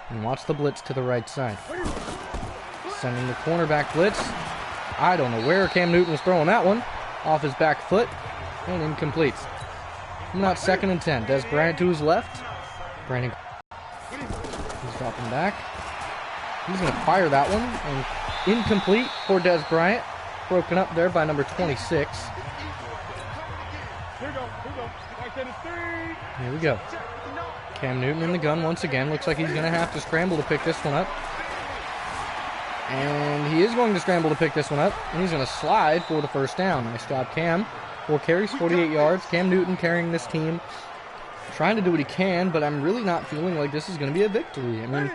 And watch the blitz to the right side. Sending the cornerback blitz. I don't know where Cam Newton was throwing that one. Off his back foot. And incomplete. Coming out 2nd and 10. Des Bryant to his left. Brandon. He's dropping back. He's going to fire that one. And incomplete for Des Bryant. Broken up there by number 26. Here we go. Cam Newton in the gun once again. Looks like he's going to have to scramble to pick this one up. And he is going to scramble to pick this one up. And he's going to slide for the first down. Nice job, Cam. 4 carries, 48 yards. Cam Newton carrying this team. Trying to do what he can, but I'm really not feeling like this is going to be a victory. I mean,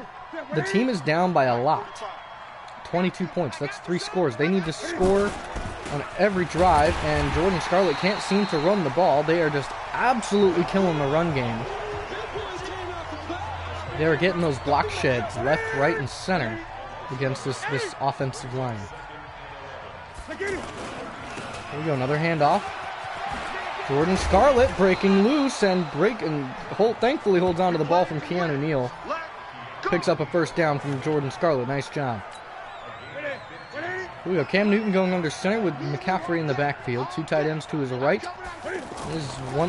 the team is down by a lot. 22 points. That's 3 scores. They need to score on every drive, and Jordan Scarlett can't seem to run the ball. They are just absolutely killing the run game. They're getting those block sheds left, right, and center against this offensive line. Here we go, another handoff. Jordan Scarlett breaking loose and thankfully holds on to the ball from Keanu Neal. Picks up a first down from Jordan Scarlett. Nice job. Here we go. Cam Newton going under center with McCaffrey in the backfield. 2 tight ends to his right.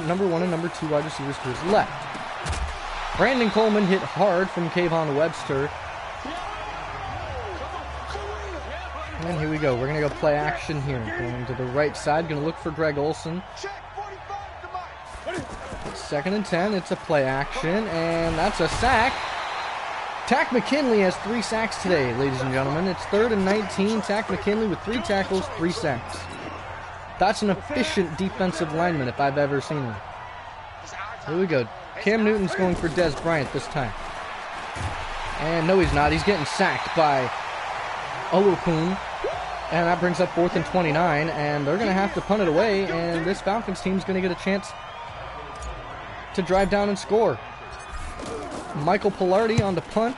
Number 1 and number 2 wide receivers to his left. Brandon Coleman hit hard from Kayvon Webster. And here we go. We're going to go play action here. Going to the right side. Going to look for Greg Olsen. 2nd and 10. It's a play action. And that's a sack. Tack McKinley has 3 sacks today, ladies and gentlemen. It's 3rd and 19. Tack McKinley with 3 tackles, 3 sacks. That's an efficient defensive lineman if I've ever seen one. Here we go. Cam Newton's going for Des Bryant this time. And no, he's not. He's getting sacked by Olokun. And that brings up 4th and 29. And they're going to have to punt it away. And this Falcons team's going to get a chance to drive down and score. Michael Pilardi on the punt.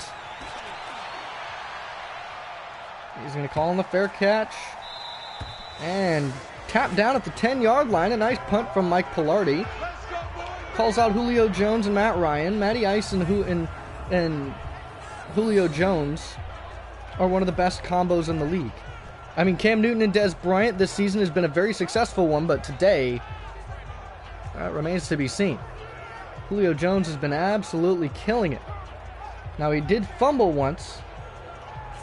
He's going to call on the fair catch. And tap down at the 10-yard line. A nice punt from Mike Pilardi. Calls out Julio Jones and Matt Ryan. Matty Ice and and Julio Jones are one of the best combos in the league. I mean, Cam Newton and Dez Bryant this season has been a very successful one, but today, that remains to be seen. Julio Jones has been absolutely killing it. Now, he did fumble once,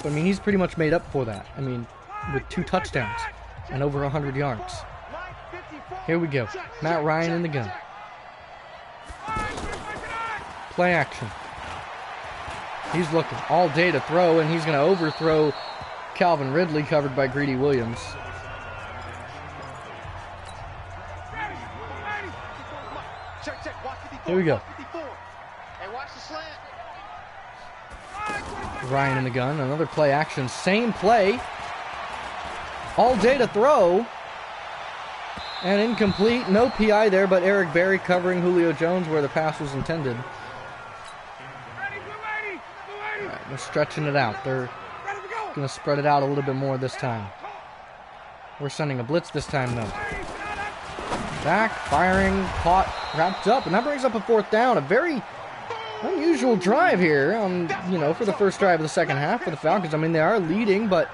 but I mean, he's pretty much made up for that. I mean, with 2 touchdowns and over 100 yards. Here we go. Matt Ryan in the gun. Play action. He's looking all day to throw, and he's going to overthrow Calvin Ridley, covered by Greedy Williams. Here we go. Ryan in the gun. Another play action. Same play. All day to throw. And incomplete. No PI there, but Eric Berry covering Julio Jones where the pass was intended. All right, they're stretching it out. They're going to spread it out a little bit more this time. We're sending a blitz this time, though. Back, firing, caught, wrapped up, and that brings up a 4th down. A very unusual drive here, for the first drive of the second half for the Falcons. I mean, they are leading, but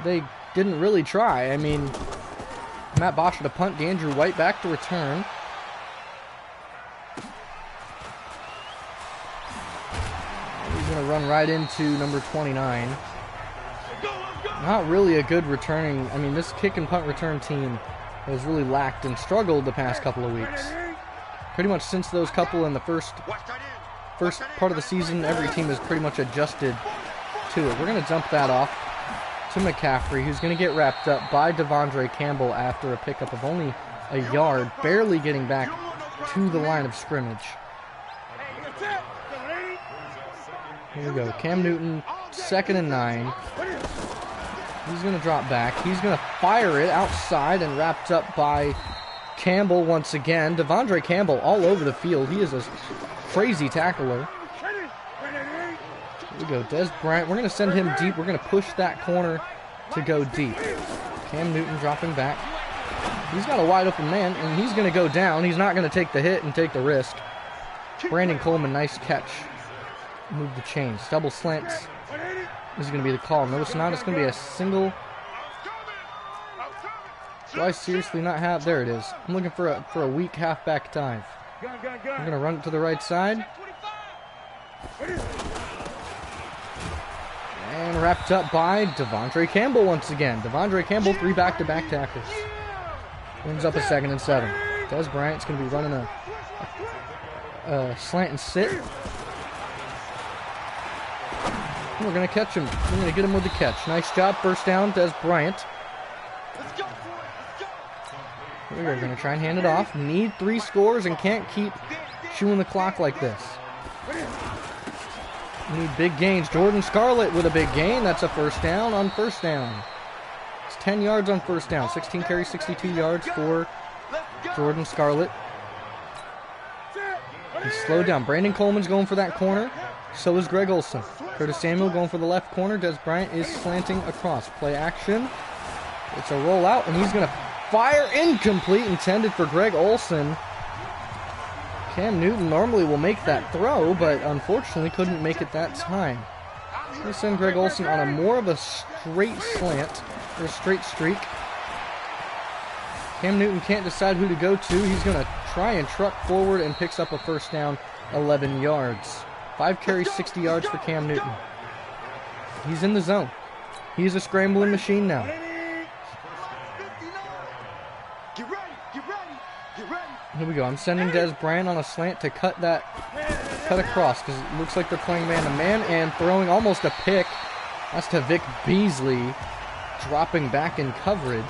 they didn't really try. I mean, Matt Bosch with a punt, DeAndrew White back to return. He's going to run right into number 29. Not really a good returning. I mean, this kick and punt return team has really lacked and struggled the past couple of weeks. Pretty much since those couple in the first part of the season, every team has pretty much adjusted to it. We're going to dump that off to McCaffrey, who's going to get wrapped up by Devondre Campbell after a pickup of only a yard, barely getting back to the line of scrimmage. Here we go. Cam Newton, 2nd and 9. He's going to drop back. He's going to fire it outside and wrapped up by Campbell once again. Devondre Campbell all over the field. He is a crazy tackler. Here we go. Dez Bryant. We're going to send him deep. We're going to push that corner to go deep. Cam Newton dropping back. He's got a wide open man, and he's going to go down. He's not going to take the hit and take the risk. Brandon Coleman, nice catch. Move the chains. Double slants. This is going to be the call. No, it's not. It's going to be a single. Do I seriously not have? There it is. I'm looking for a weak halfback dive. I'm going to run it to the right side. And wrapped up by Devondre Campbell once again. Devondre Campbell, 3 back-to-back tackles. Brings up a 2nd and 7. Dez Bryant's going to be running a slant and sit. We're going to catch him. We're going to get him with the catch. Nice job. First down, Dez Bryant. We're going to try and hand it off. Need 3 scores and can't keep chewing the clock like this. Need big gains. Jordan Scarlett with a big gain. That's a first down on first down. It's 10 yards on first down. 16 carries, 62 yards for Jordan Scarlett. He's slowed down. Brandon Coleman's going for that corner. So is Greg Olsen. Curtis Samuel going for the left corner. Dez Bryant is slanting across. Play action. It's a rollout, and he's going to fire incomplete, intended for Greg Olsen. Cam Newton normally will make that throw, but unfortunately couldn't make it that time. We'll send Greg Olsen on a more of a straight slant, or a straight streak. Cam Newton can't decide who to go to. He's going to try and truck forward and picks up a first down, 11 yards. 5 carries, 60 yards for Cam Newton. He's in the zone. He's a scrambling machine now. Here we go. I'm sending Dez Bryant on a slant to cut across because it looks like they're playing man-to-man and throwing almost a pick. That's to Vic Beasley, dropping back in coverage.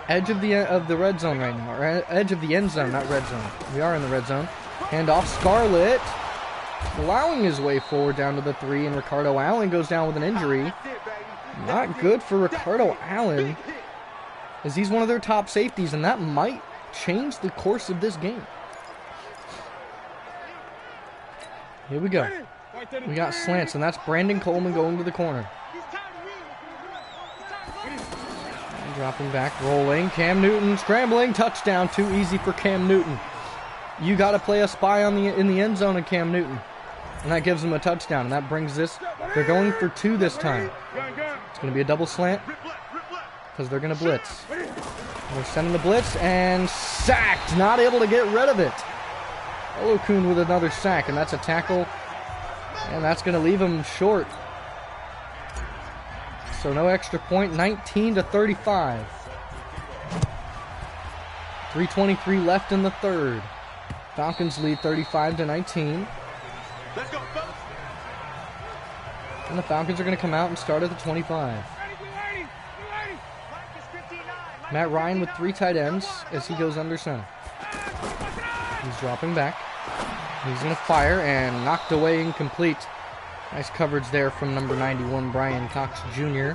Edge of the red zone right now, or edge of the end zone, not red zone. We are in the red zone. Hand off Scarlett, plowing his way forward down to the 3, and Ricardo Allen goes down with an injury. Not good for Ricardo Allen, as he's one of their top safeties, and that might change the course of this game. Here we go. We got slants, and that's Brandon Coleman going to the corner. Dropping back, rolling. Cam Newton scrambling. Touchdown. Too easy for Cam Newton. you got to play a spy in the end zone of Cam Newton. And that gives them a touchdown. And that brings this. They're going for 2 this time. It's going to be a double slant because they're going to blitz. They're sending the blitz and sacked. Not able to get rid of it. Olokun with another sack, and that's a tackle. And that's going to leave him short. So no extra point. 19-35. 3:23 left in the third. Falcons lead 35-19. Let's go, fellas. And the Falcons are going to come out and start at the 25. Matt Ryan with 3 tight ends as he goes under center. He's dropping back. He's going to fire and knocked away, incomplete. Nice coverage there from number 91, Brian Cox Jr.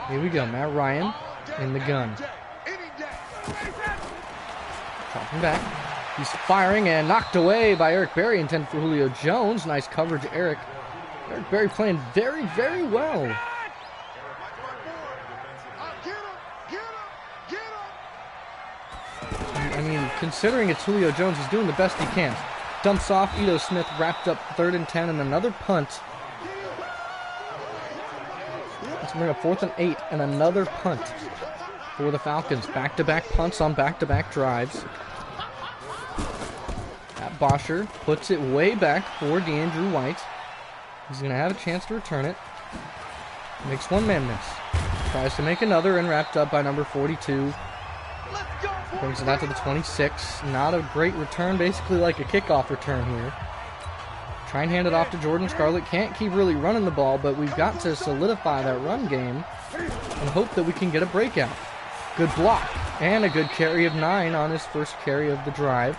Here we go, Matt Ryan in the gun. Dropping back. He's firing and knocked away by Eric Berry, intended for Julio Jones. Nice coverage, Eric. Eric Berry playing very, very well. I mean, considering it's Julio Jones, he's doing the best he can. Dumps off, Ito Smith wrapped up 3rd and 10 and another punt. Let's bring up 4th and 8 and another punt for the Falcons. Back-to-back punts on back-to-back drives. Bosher puts it way back for DeAndrew White. He's going to have a chance to return it. Makes one man miss. Tries to make another and wrapped up by number 42. Brings it out to the 26. Not a great return, basically like a kickoff return here. Try and hand it off to Jordan Scarlett. Can't keep really running the ball, but we've got to solidify that run game and hope that we can get a breakout. Good block and a good carry of 9 on his first carry of the drive.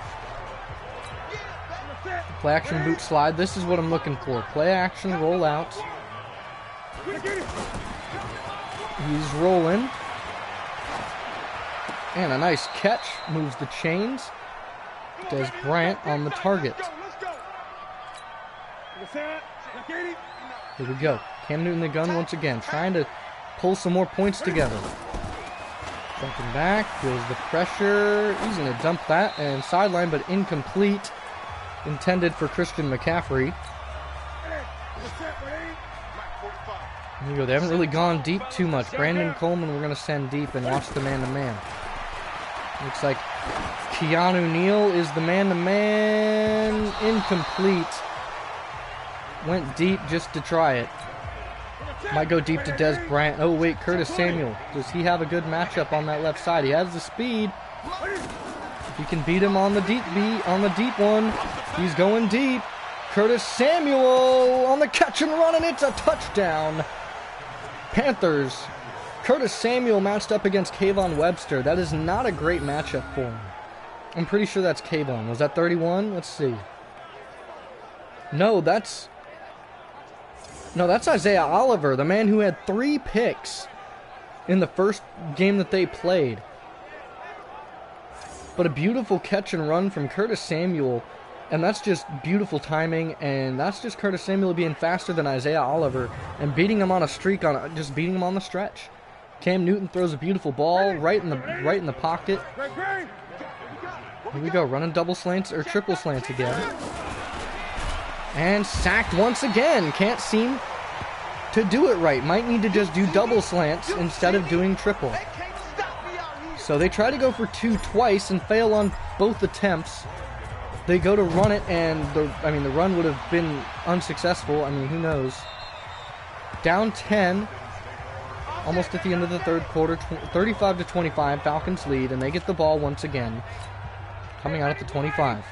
Play action boot slide. This is what I'm looking for. Play action roll out. He's rolling. And a nice catch. Moves the chains. Des Bryant on the target. Here we go. Cam Newton the gun once again. Trying to pull some more points together. Jumping back. Feels the pressure. He's going to dump that and sideline, but incomplete. Intended for Christian McCaffrey. There you go. They haven't really gone deep too much. Brandon Coleman we're going to send deep and watch the man-to-man. Looks like Keanu Neal is the man-to-man. Incomplete. Went deep just to try it. Might go deep to Des Bryant. Oh, wait, Curtis Samuel. Does he have a good matchup on that left side? He has the speed. If he can beat him on the deep one, he's going deep. Curtis Samuel on the catch and run, and it's a touchdown. Panthers. Curtis Samuel matched up against Kayvon Webster. That is not a great matchup for him. I'm pretty sure that's Kayvon. Was that 31? Let's see. No, that's Isaiah Oliver, the man who had 3 picks in the first game that they played. But a beautiful catch and run from Curtis Samuel, and that's just beautiful timing, and that's just Curtis Samuel being faster than Isaiah Oliver and beating him on a streak, just beating him on the stretch. Cam Newton throws a beautiful ball right in the pocket. Here we go, running double slants or triple slants again. And sacked once again. Can't seem to do it right. Might need to just do double slants instead of doing triple. So they try to go for 2 twice and fail on both attempts. They go to run it, and the run would have been unsuccessful. I mean, who knows? Down 10, almost at the end of the third quarter, 35-25. Falcons lead, and they get the ball once again, coming out at the 25.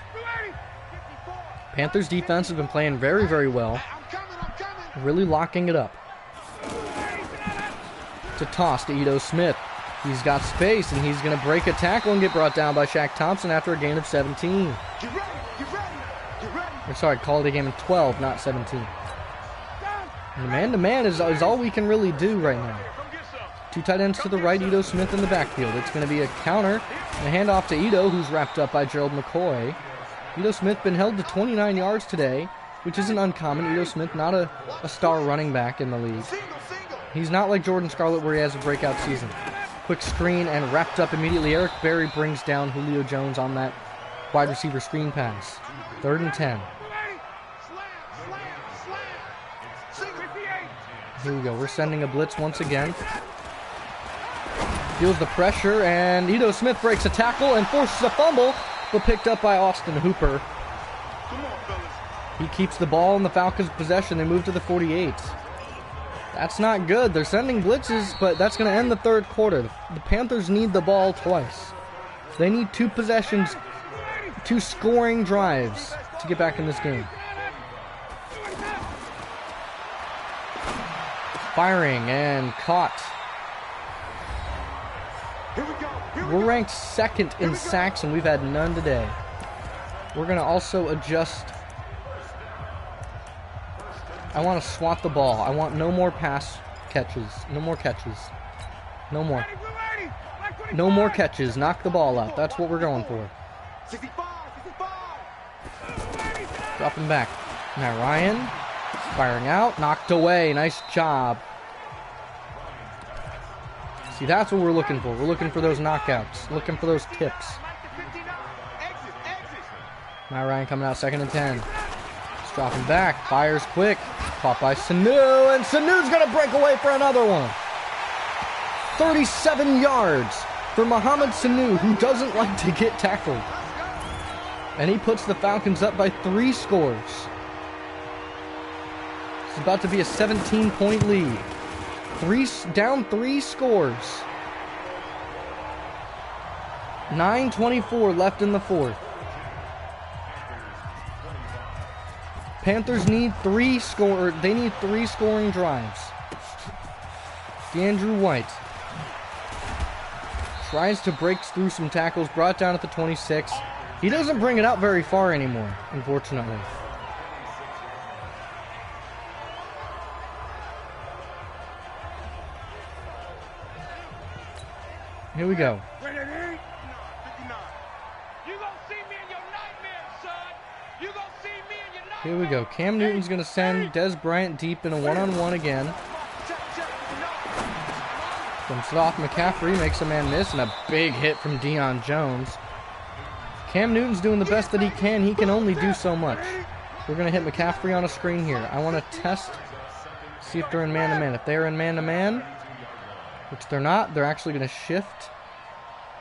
Panthers defense have been playing very, very well. Really locking it up. To toss to Ito Smith. He's got space, and he's going to break a tackle and get brought down by Shaq Thompson after a gain of 17. Or sorry, called a game of 12, not 17. And man-to-man is all we can really do right now. 2 tight ends to the right, Ito Smith in the backfield. It's going to be a counter, and a handoff to Ito, who's wrapped up by Gerald McCoy. Ito Smith been held to 29 yards today, which isn't uncommon. Ito Smith, not a star running back in the league. He's not like Jordan Scarlett where he has a breakout season. Quick screen and wrapped up immediately. Eric Berry brings down Julio Jones on that wide receiver screen pass. 3rd and 10. Here we go. We're sending a blitz once again. Feels the pressure, and Ito Smith breaks a tackle and forces a fumble, but picked up by Austin Hooper. He keeps the ball in the Falcons' possession. They move to the 48. That's not good. They're sending blitzes, but that's going to end the 3rd quarter. The Panthers need the ball twice. They need 2 possessions, 2 scoring drives to get back in this game. Firing and caught. We're ranked 2nd in sacks, and we've had none today. We're going to also adjust. I want to swat the ball. I want no more pass catches. No more catches. No more. No more catches. Knock the ball out. That's what we're going for. Dropping back. Now Ryan. Firing out. Knocked away. Nice job. See, that's what we're looking for. We're looking for those knockouts. Looking for those tips. Now Ryan coming out 2nd and 10. Just dropping back. Fires quick. Caught by Sanu, and Sanu's going to break away for another one. 37 yards for Mohamed Sanu, who doesn't like to get tackled. And he puts the Falcons up by 3 scores. It's about to be a 17-point lead. Down 3 scores. 9:24 left in the 4th. Panthers need 3 scoring drives. DeAndrew White tries to break through some tackles, brought down at the 26. He doesn't bring it out very far anymore, unfortunately. Here we go. Here we go. Cam Newton's going to send Des Bryant deep in a one-on-one again. Dumps it off. McCaffrey makes a man miss, and a big hit from Deion Jones. Cam Newton's doing the best that he can. He can only do so much. We're going to hit McCaffrey on a screen here. I want to test, see if they're in man-to-man. If they're in man-to-man, which they're not, they're actually going to shift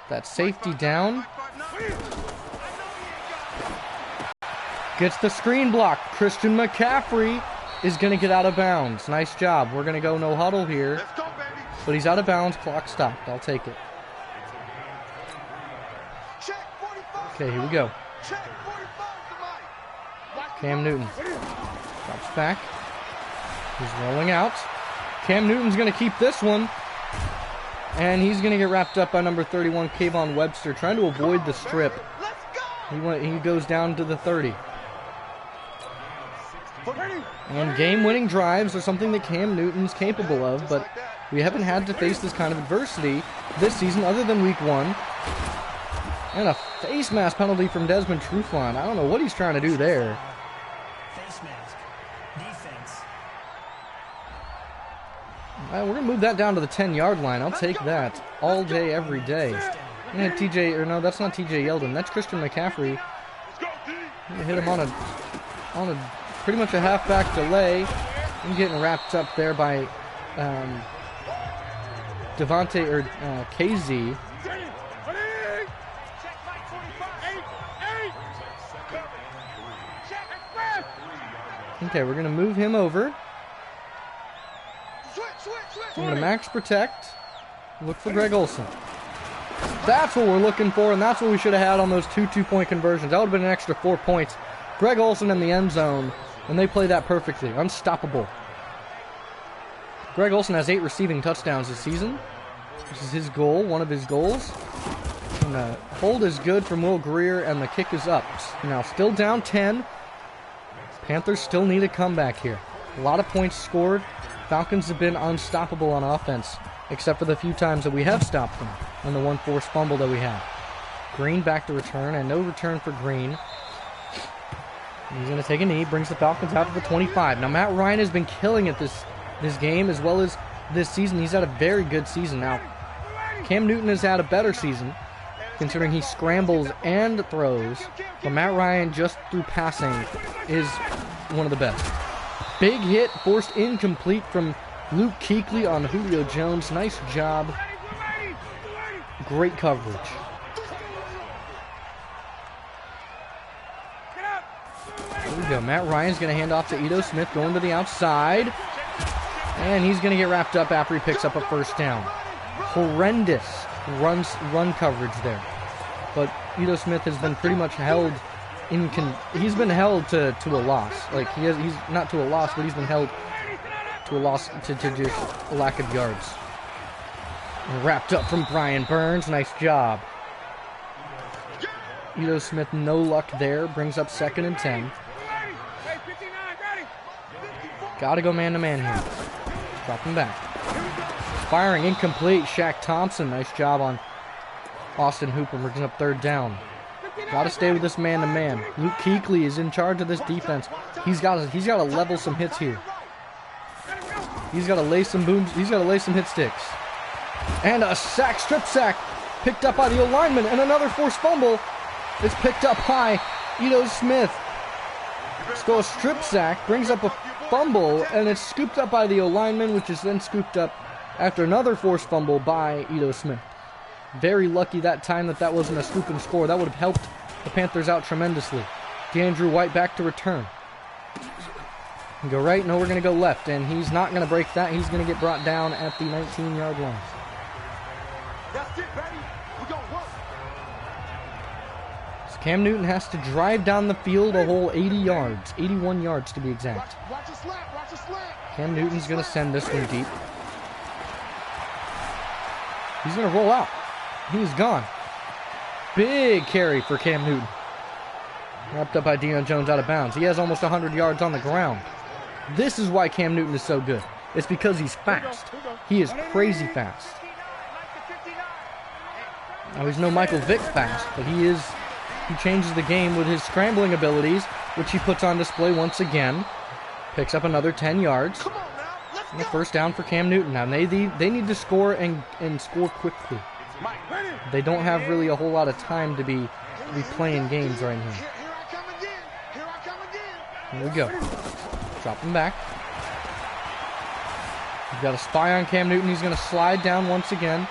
that safety down. Gets the screen block. Christian McCaffrey is going to get out of bounds. Nice job. We're going to go no huddle here. But he's out of bounds. Clock stopped. I'll take it. Okay, here we go. Cam Newton drops back. He's rolling out. Cam Newton's going to keep this one. And he's going to get wrapped up by number 31, Kayvon Webster, trying to avoid the strip. He goes down to the 30. And game-winning drives are something that Cam Newton's capable of, but we haven't had to face this kind of adversity this season other than week 1. And a face mask penalty from Desmond Trufant. I don't know what he's trying to do there. Face mask. Defense. We're going to move that down to the 10-yard line. I'll take that all day, every day. And no, that's not TJ Yeldon. That's Christian McCaffrey. Hit him on a pretty much a halfback delay. I'm getting wrapped up there by Devontae or KZ. Okay, we're going to move him over. I'm going to max protect. Look for Greg Olsen. That's what we're looking for, and that's what we should have had on those 2 two-point conversions. That would have been an extra 4 points. Greg Olsen in the end zone, and they play that perfectly. Unstoppable. Greg Olsen has 8 receiving touchdowns this season. This is his goal, one of his goals. And the hold is good from Will Greer, and the kick is up. Now still down 10. Panthers still need a comeback here. A lot of points scored. Falcons have been unstoppable on offense, except for the few times that we have stopped them, and the one forced fumble that we had. Green back to return, and no return for Green. He's going to take a knee, brings the Falcons out to the 25. Now, Matt Ryan has been killing it this game as well as this season. He's had a very good season. Now, Cam Newton has had a better season, considering he scrambles and throws. But Matt Ryan, just through passing, is one of the best. Big hit, forced incomplete from Luke Kuechly on Julio Jones. Nice job. Great coverage. Here we go. Matt Ryan's going to hand off to Ito Smith, going to the outside. And he's going to get wrapped up after he picks up a first down. Horrendous run coverage there. But Ito Smith has been pretty much held he's been held to a loss. Like, he's not to a loss, but he's been held to a loss to just a lack of yards. Wrapped up from Brian Burns. Nice job. Ito Smith, no luck there. Brings up 2nd and 10. Got to go man-to-man here. Dropping back. Firing incomplete. Shaq Thompson. Nice job on Austin Hooper. Brings up 3rd down. Got to stay with this man-to-man. Luke Kuechly is in charge of this defense. He's got to level some hits here. He's got to lay some booms. He's got to lay some hit sticks. And a sack, strip sack, picked up by the O-lineman, and another forced fumble. It's picked up by Ito Smith. So a strip sack brings up a fumble, and it's scooped up by the O-lineman, which is then scooped up after another forced fumble by Ito Smith. Very lucky that time that wasn't a scoop and score. That would have helped the Panthers out tremendously. DeAndrew White back to return. Go right, no, we're going to go left, and he's not going to break that. He's going to get brought down at the 19-yard line. That's it, baby. We're going to work. So Cam Newton has to drive down the field a whole 80 yards, 81 yards to be exact. Watch the slant, watch the slant. Cam Newton's going to send this one deep. He's going to roll out. He's gone. Big carry for Cam Newton. Wrapped up by Deion Jones out of bounds. He has almost 100 yards on the ground. This is why Cam Newton is so good. It's because he's fast. He is crazy fast. Now, he's no Michael Vick fast, but he changes the game with his scrambling abilities, which he puts on display once again. Picks up another 10 yards. And a first down for Cam Newton. Now, they need to score and score quickly. They don't have really a whole lot of time to be playing games right now. Here we go. Drop him back. We've got a spy on Cam Newton. He's going to slide down once again.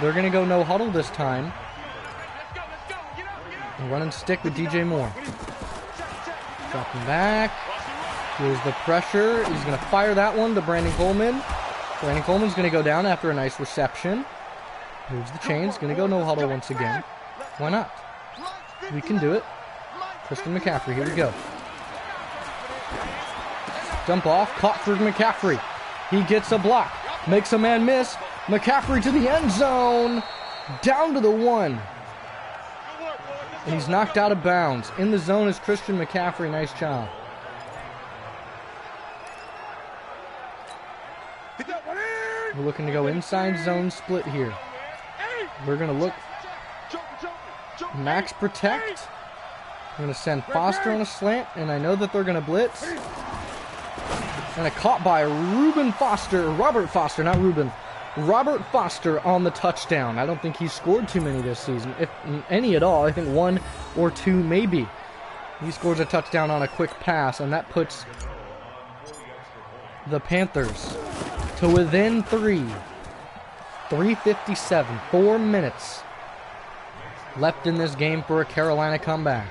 They're going to go no huddle this time. Run and stick with DJ Moore. Drop him back. Here's the pressure. He's going to fire that one to Brandon Coleman. Brandon Coleman's going to go down after a nice reception. Moves the chains. Going to go no huddle once again. Why not? We can do it. Christian McCaffrey. Here we go. Dump off. Caught for McCaffrey. He gets a block. Makes a man miss. McCaffrey to the end zone. Down to the 1. And he's knocked out of bounds. In the zone is Christian McCaffrey. Nice job. We're looking to go inside zone split here. We're going to look max protect. I'm going to send Foster on a slant, and I know that they're going to blitz. And a caught by Robert Foster on the touchdown. I don't think he's scored too many this season, if any at all. I think 1 or 2 maybe. He scores a touchdown on a quick pass, and that puts the Panthers to within 3. 3:57, 4 minutes left in this game for a Carolina comeback.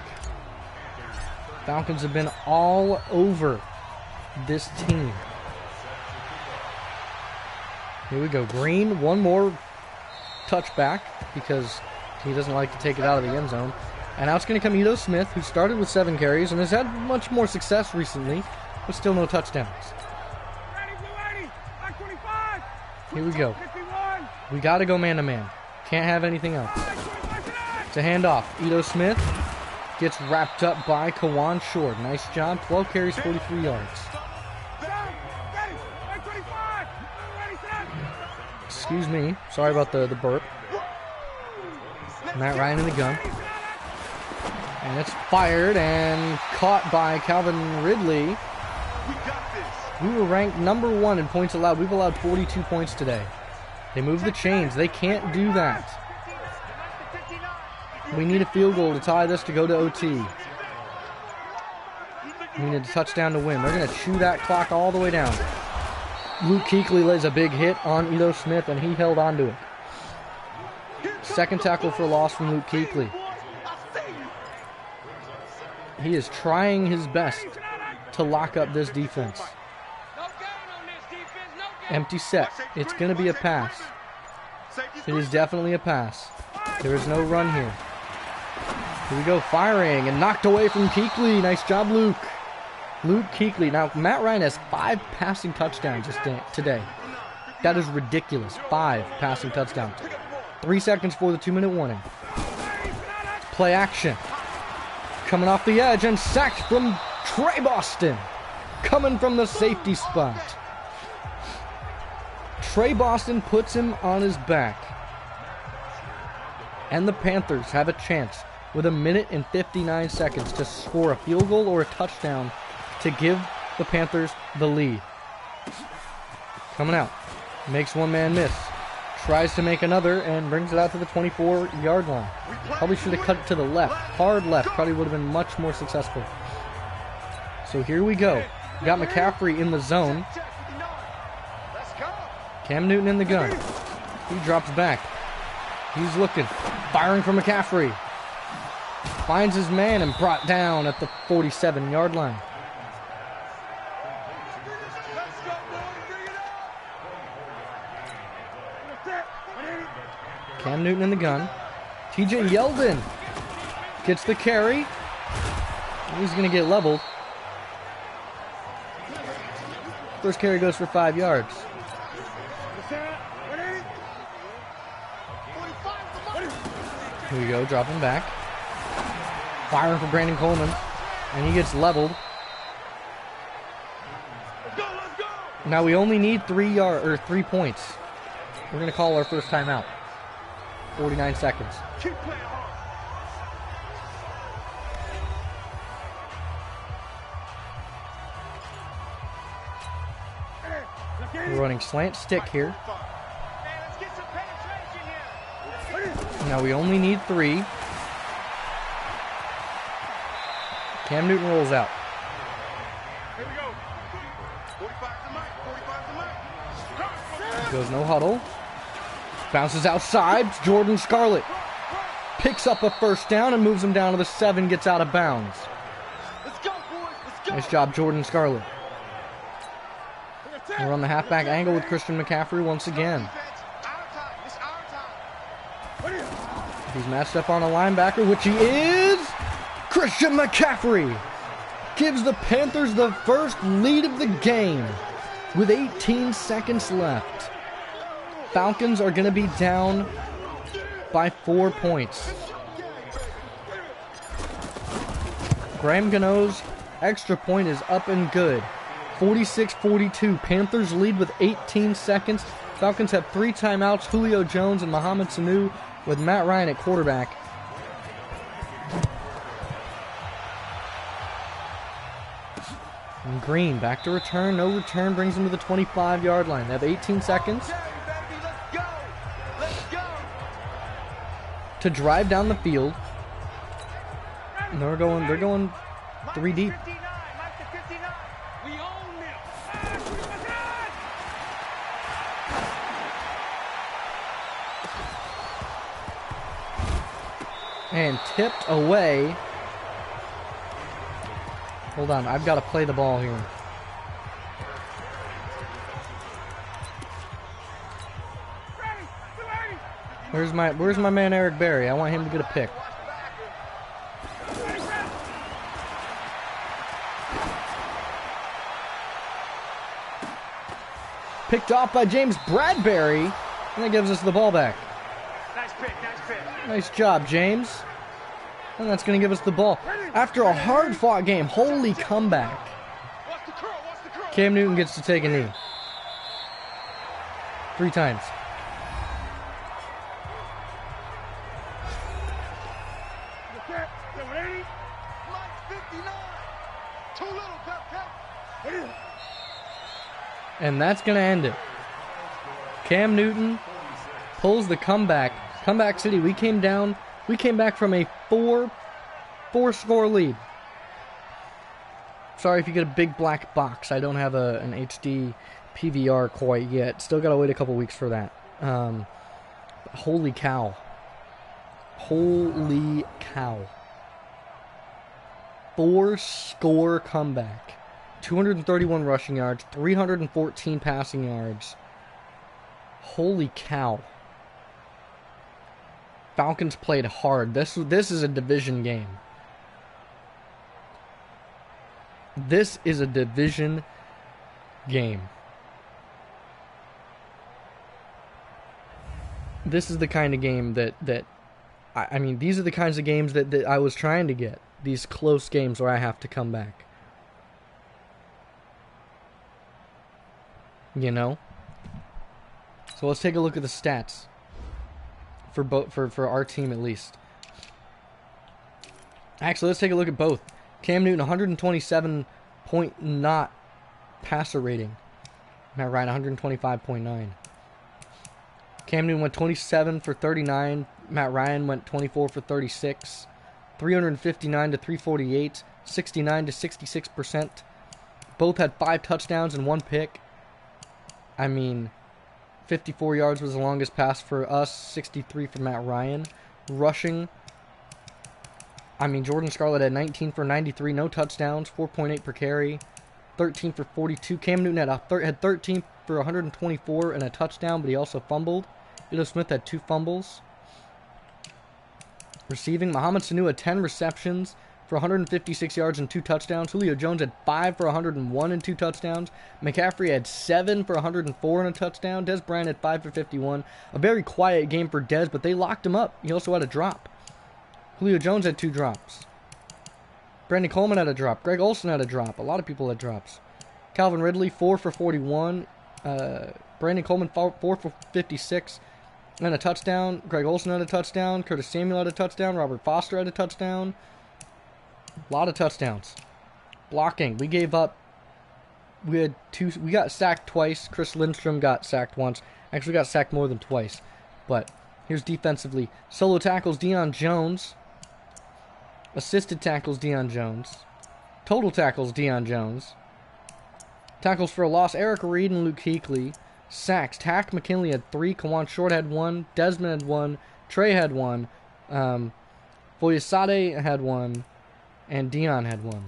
Falcons have been all over this team. Here we go. Green, one more touchback because he doesn't like to take it out of the end zone. And now it's going to come Ito Smith, who started with 7 carries and has had much more success recently, but still no touchdowns. Here we go. We got to go man-to-man. Can't have anything else. It's a handoff. Ito Smith gets wrapped up by Kawan Short. Nice job. 12 carries, 43 yards. Excuse me. Sorry about the burp. Matt Ryan in the gun. And it's fired and caught by Calvin Ridley. We were ranked number 1 in points allowed. We've allowed 42 points today. They move the chains. They can't do that. We need a field goal to tie this to go to OT. We need a touchdown to win. They're going to chew that clock all the way down. Luke Kuechly lays a big hit on Ito Smith, and he held on to it. Second tackle for loss from Luke Kuechly. He is trying his best to lock up this defense. Empty set. It's going to be a pass. It is definitely a pass. There is no run here. Here we go, firing, and knocked away from Kuechly. Nice job, Luke. Luke Kuechly. Now, Matt Ryan has 5 passing touchdowns today. That is ridiculous. 5 passing touchdowns. 3 seconds for the 2-minute warning. Play action. Coming off the edge and sacked from Trey Boston. Coming from the safety spot. Trey Boston puts him on his back. And the Panthers have a chance with 1 minute and 59 seconds to score a field goal or a touchdown to give the Panthers the lead. Coming out. Makes one man miss. Tries to make another and brings it out to the 24-yard line. Probably should have cut it to the left. Hard left. Probably would have been much more successful. So here we go. We got McCaffrey in the zone. Cam Newton in the gun. He drops back. He's looking. Firing for McCaffrey. Finds his man and brought down at the 47-yard line. Cam Newton in the gun. TJ Yeldon gets the carry. He's going to get leveled. First carry goes for 5 yards. Here we go, dropping back. Firing for Brandon Coleman. And he gets leveled. Now we only need 3 points. We're going to call our first timeout. 49 seconds. We're running slant stick here. Now we only need 3. Cam Newton rolls out. Goes no huddle. Bounces outside. Jordan Scarlett picks up a first down and moves him down to the 7. Gets out of bounds. Nice job, Jordan Scarlett. We're on the halfback angle with Christian McCaffrey once again. He's matched up on a linebacker, which he is. Christian McCaffrey gives the Panthers the first lead of the game with 18 seconds left. Falcons are going to be down by 4 points. Graham Gano's extra point is up and good. 46-42. Panthers lead with 18 seconds. Falcons have 3 timeouts. Julio Jones and Mohamed Sanu with Matt Ryan at quarterback. And Green back to return. No return brings him to the 25-yard line. They have 18 seconds to drive down the field. And they're going 3 deep. And tipped away. Hold on, I've got to play the ball here. Where's my man Eric Berry? I want him to get a pick. Picked off by James Bradbury, and that gives us the ball back. Nice pick, nice pick. Nice job, James. And that's going to give us the ball. After a hard-fought game, holy comeback. Cam Newton gets to take a knee. 3 times. And that's going to end it. Cam Newton pulls the comeback. Comeback City. We came back from a four-score lead. Sorry if you get a big black box. I don't have an HD PVR quite yet. Still got to wait a couple weeks for that. Holy cow. Holy cow. 4-score comeback. 231 rushing yards, 314 passing yards. Holy cow. Falcons played hard. This is a division game. This is a division game. This is the kind of game that I mean, these are the kinds of games that I was trying to get. These close games where I have to come back. You know? So let's take a look at the stats. For our team at least. Actually, let's take a look at both. Cam Newton, 127 point not passer rating. Matt Ryan, 125.9. Cam Newton went 27 for 39. Matt Ryan went 24 for 36. 359 to 348. 69 to 66%. Both had 5 touchdowns and 1 pick. I mean, 54 yards was the longest pass for us. 63 for Matt Ryan. Rushing. I mean, Jordan Scarlett had 19 for 93. No touchdowns. 4.8 per carry. 13 for 42. Cam Newton had 13 for 124 and a touchdown, but he also fumbled. Ito Smith had 2 fumbles. Receiving, Mohamed Sanu had 10 receptions for 156 yards and 2 touchdowns. Julio Jones had 5 for 101 and 2 touchdowns. McCaffrey had 7 for 104 and a touchdown. Dez Bryant had 5 for 51. A very quiet game for Dez, but they locked him up. He also had a drop. Julio Jones had 2 drops. Brandon Coleman had a drop. Greg Olsen had a drop. A lot of people had drops. Calvin Ridley, 4 for 41. Brandon Coleman, 4 for 56. And a touchdown. Greg Olsen had a touchdown. Curtis Samuel had a touchdown. Robert Foster had a touchdown. A lot of touchdowns. Blocking. We gave up. We got sacked twice. Chris Lindstrom got sacked once. Actually got sacked more than twice. But here's defensively. Solo tackles, Deion Jones. Assisted tackles, Deion Jones. Total tackles, Deion Jones. Tackles for a loss, Eric Reed and Luke Kuechly. Sacks, Tack McKinley had 3. Kawan Short had 1. Desmond had 1. Trey had 1. Foyesade had 1. And Dion had 1.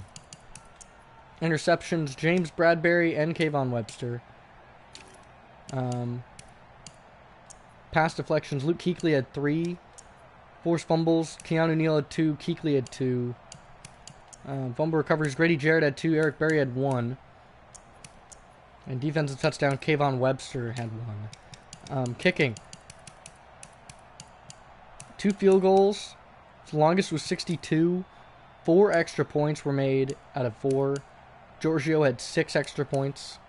Interceptions, James Bradbury and Kayvon Webster. Pass deflections, Luke Kuechly had 3. Forced fumbles, Keanu Neal had 2. Kuechly had 2. Fumble recoveries, Grady Jarrett had 2. Eric Berry had 1. And defensive touchdown, Kayvon Webster had 1. Kicking. 2 field goals. The longest was 62. 4 extra points were made out of 4. Giorgio had 6 extra points.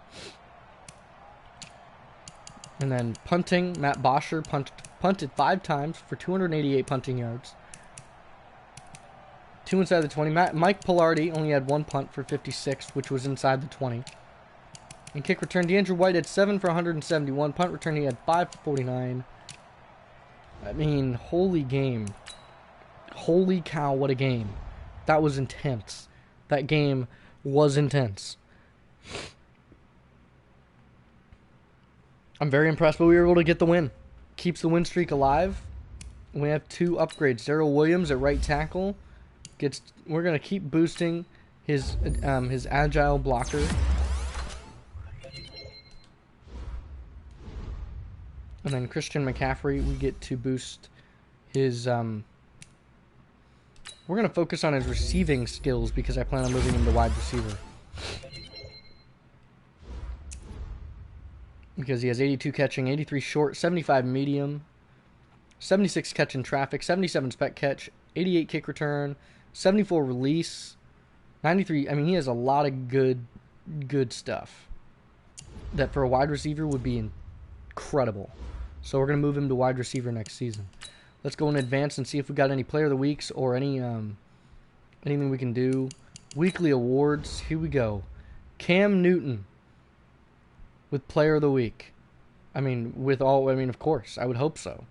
And then punting, Matt Bosher punted 5 times for 288 punting yards. 2 inside the 20. Mike Pilardi only had 1 punt for 56, which was inside the 20. And kick return, DeAndrew White had 7 for 171. Punt return, he had 5 for 49. I mean, holy game. Holy cow, what a game. That was intense. That game was intense. I'm very impressed, but we were able to get the win. Keeps the win streak alive. We have 2 upgrades. Darrell Williams at right tackle. We're going to keep boosting his agile blocker. And then Christian McCaffrey, we get to boost his... we're going to focus on his receiving skills because I plan on moving him to wide receiver. Because he has 82 catching, 83 short, 75 medium, 76 catch in traffic, 77 spec catch, 88 kick return, 74 release, 93... I mean, he has a lot of good stuff that for a wide receiver would be incredible. So we're going to move him to wide receiver next season. Let's go in advance and see if we got any player of the weeks or any anything we can do. Weekly awards. Here we go. Cam Newton with player of the week. I mean, of course, I would hope so.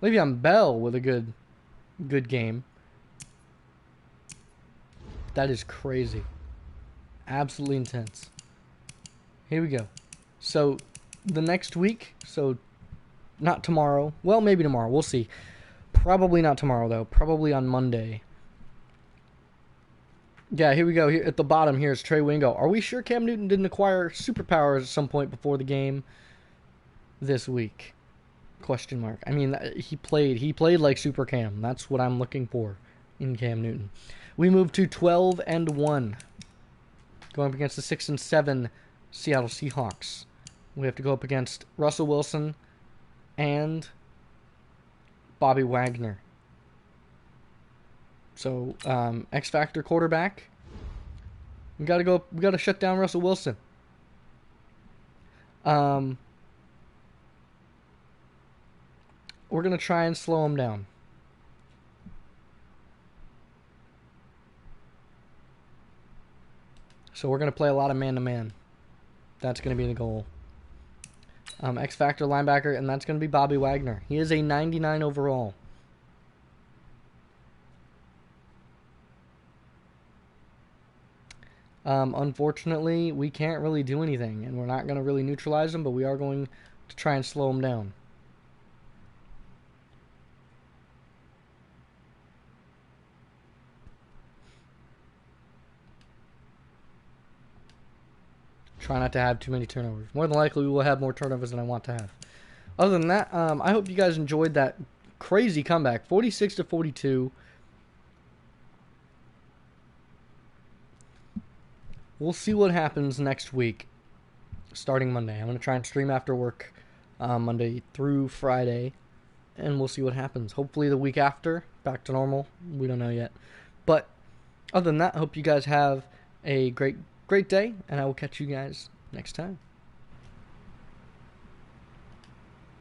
Le'Veon Bell with a good game. That is crazy. Absolutely intense. Here we go. So, the next week, so not tomorrow. Well, maybe tomorrow. We'll see. Probably not tomorrow, though. Probably on Monday. Yeah, here we go. Here at the bottom, here's Trey Wingo. Are we sure Cam Newton didn't acquire superpowers at some point before the game this week? Question mark. I mean, he played like Super Cam. That's what I'm looking for in Cam Newton. We move to 12-1, going up against the 6-7 Seattle Seahawks. We have to go up against Russell Wilson and Bobby Wagner. So, X Factor quarterback. We gotta shut down Russell Wilson. We're gonna try and slow him down. So we're gonna play a lot of man-to-man. That's gonna be the goal. X Factor linebacker, and that's gonna be Bobby Wagner. He is a 99 overall. Unfortunately, we can't really do anything, and we're not going to really neutralize him, but we are going to try and slow him down. Try not to have too many turnovers. More than likely, we will have more turnovers than I want to have. Other than that, I hope you guys enjoyed that crazy comeback, 46-42. We'll see what happens next week, starting Monday. I'm going to try and stream after work Monday through Friday, and we'll see what happens. Hopefully the week after, back to normal. We don't know yet. But other than that, I hope you guys have a great day, and I will catch you guys next time.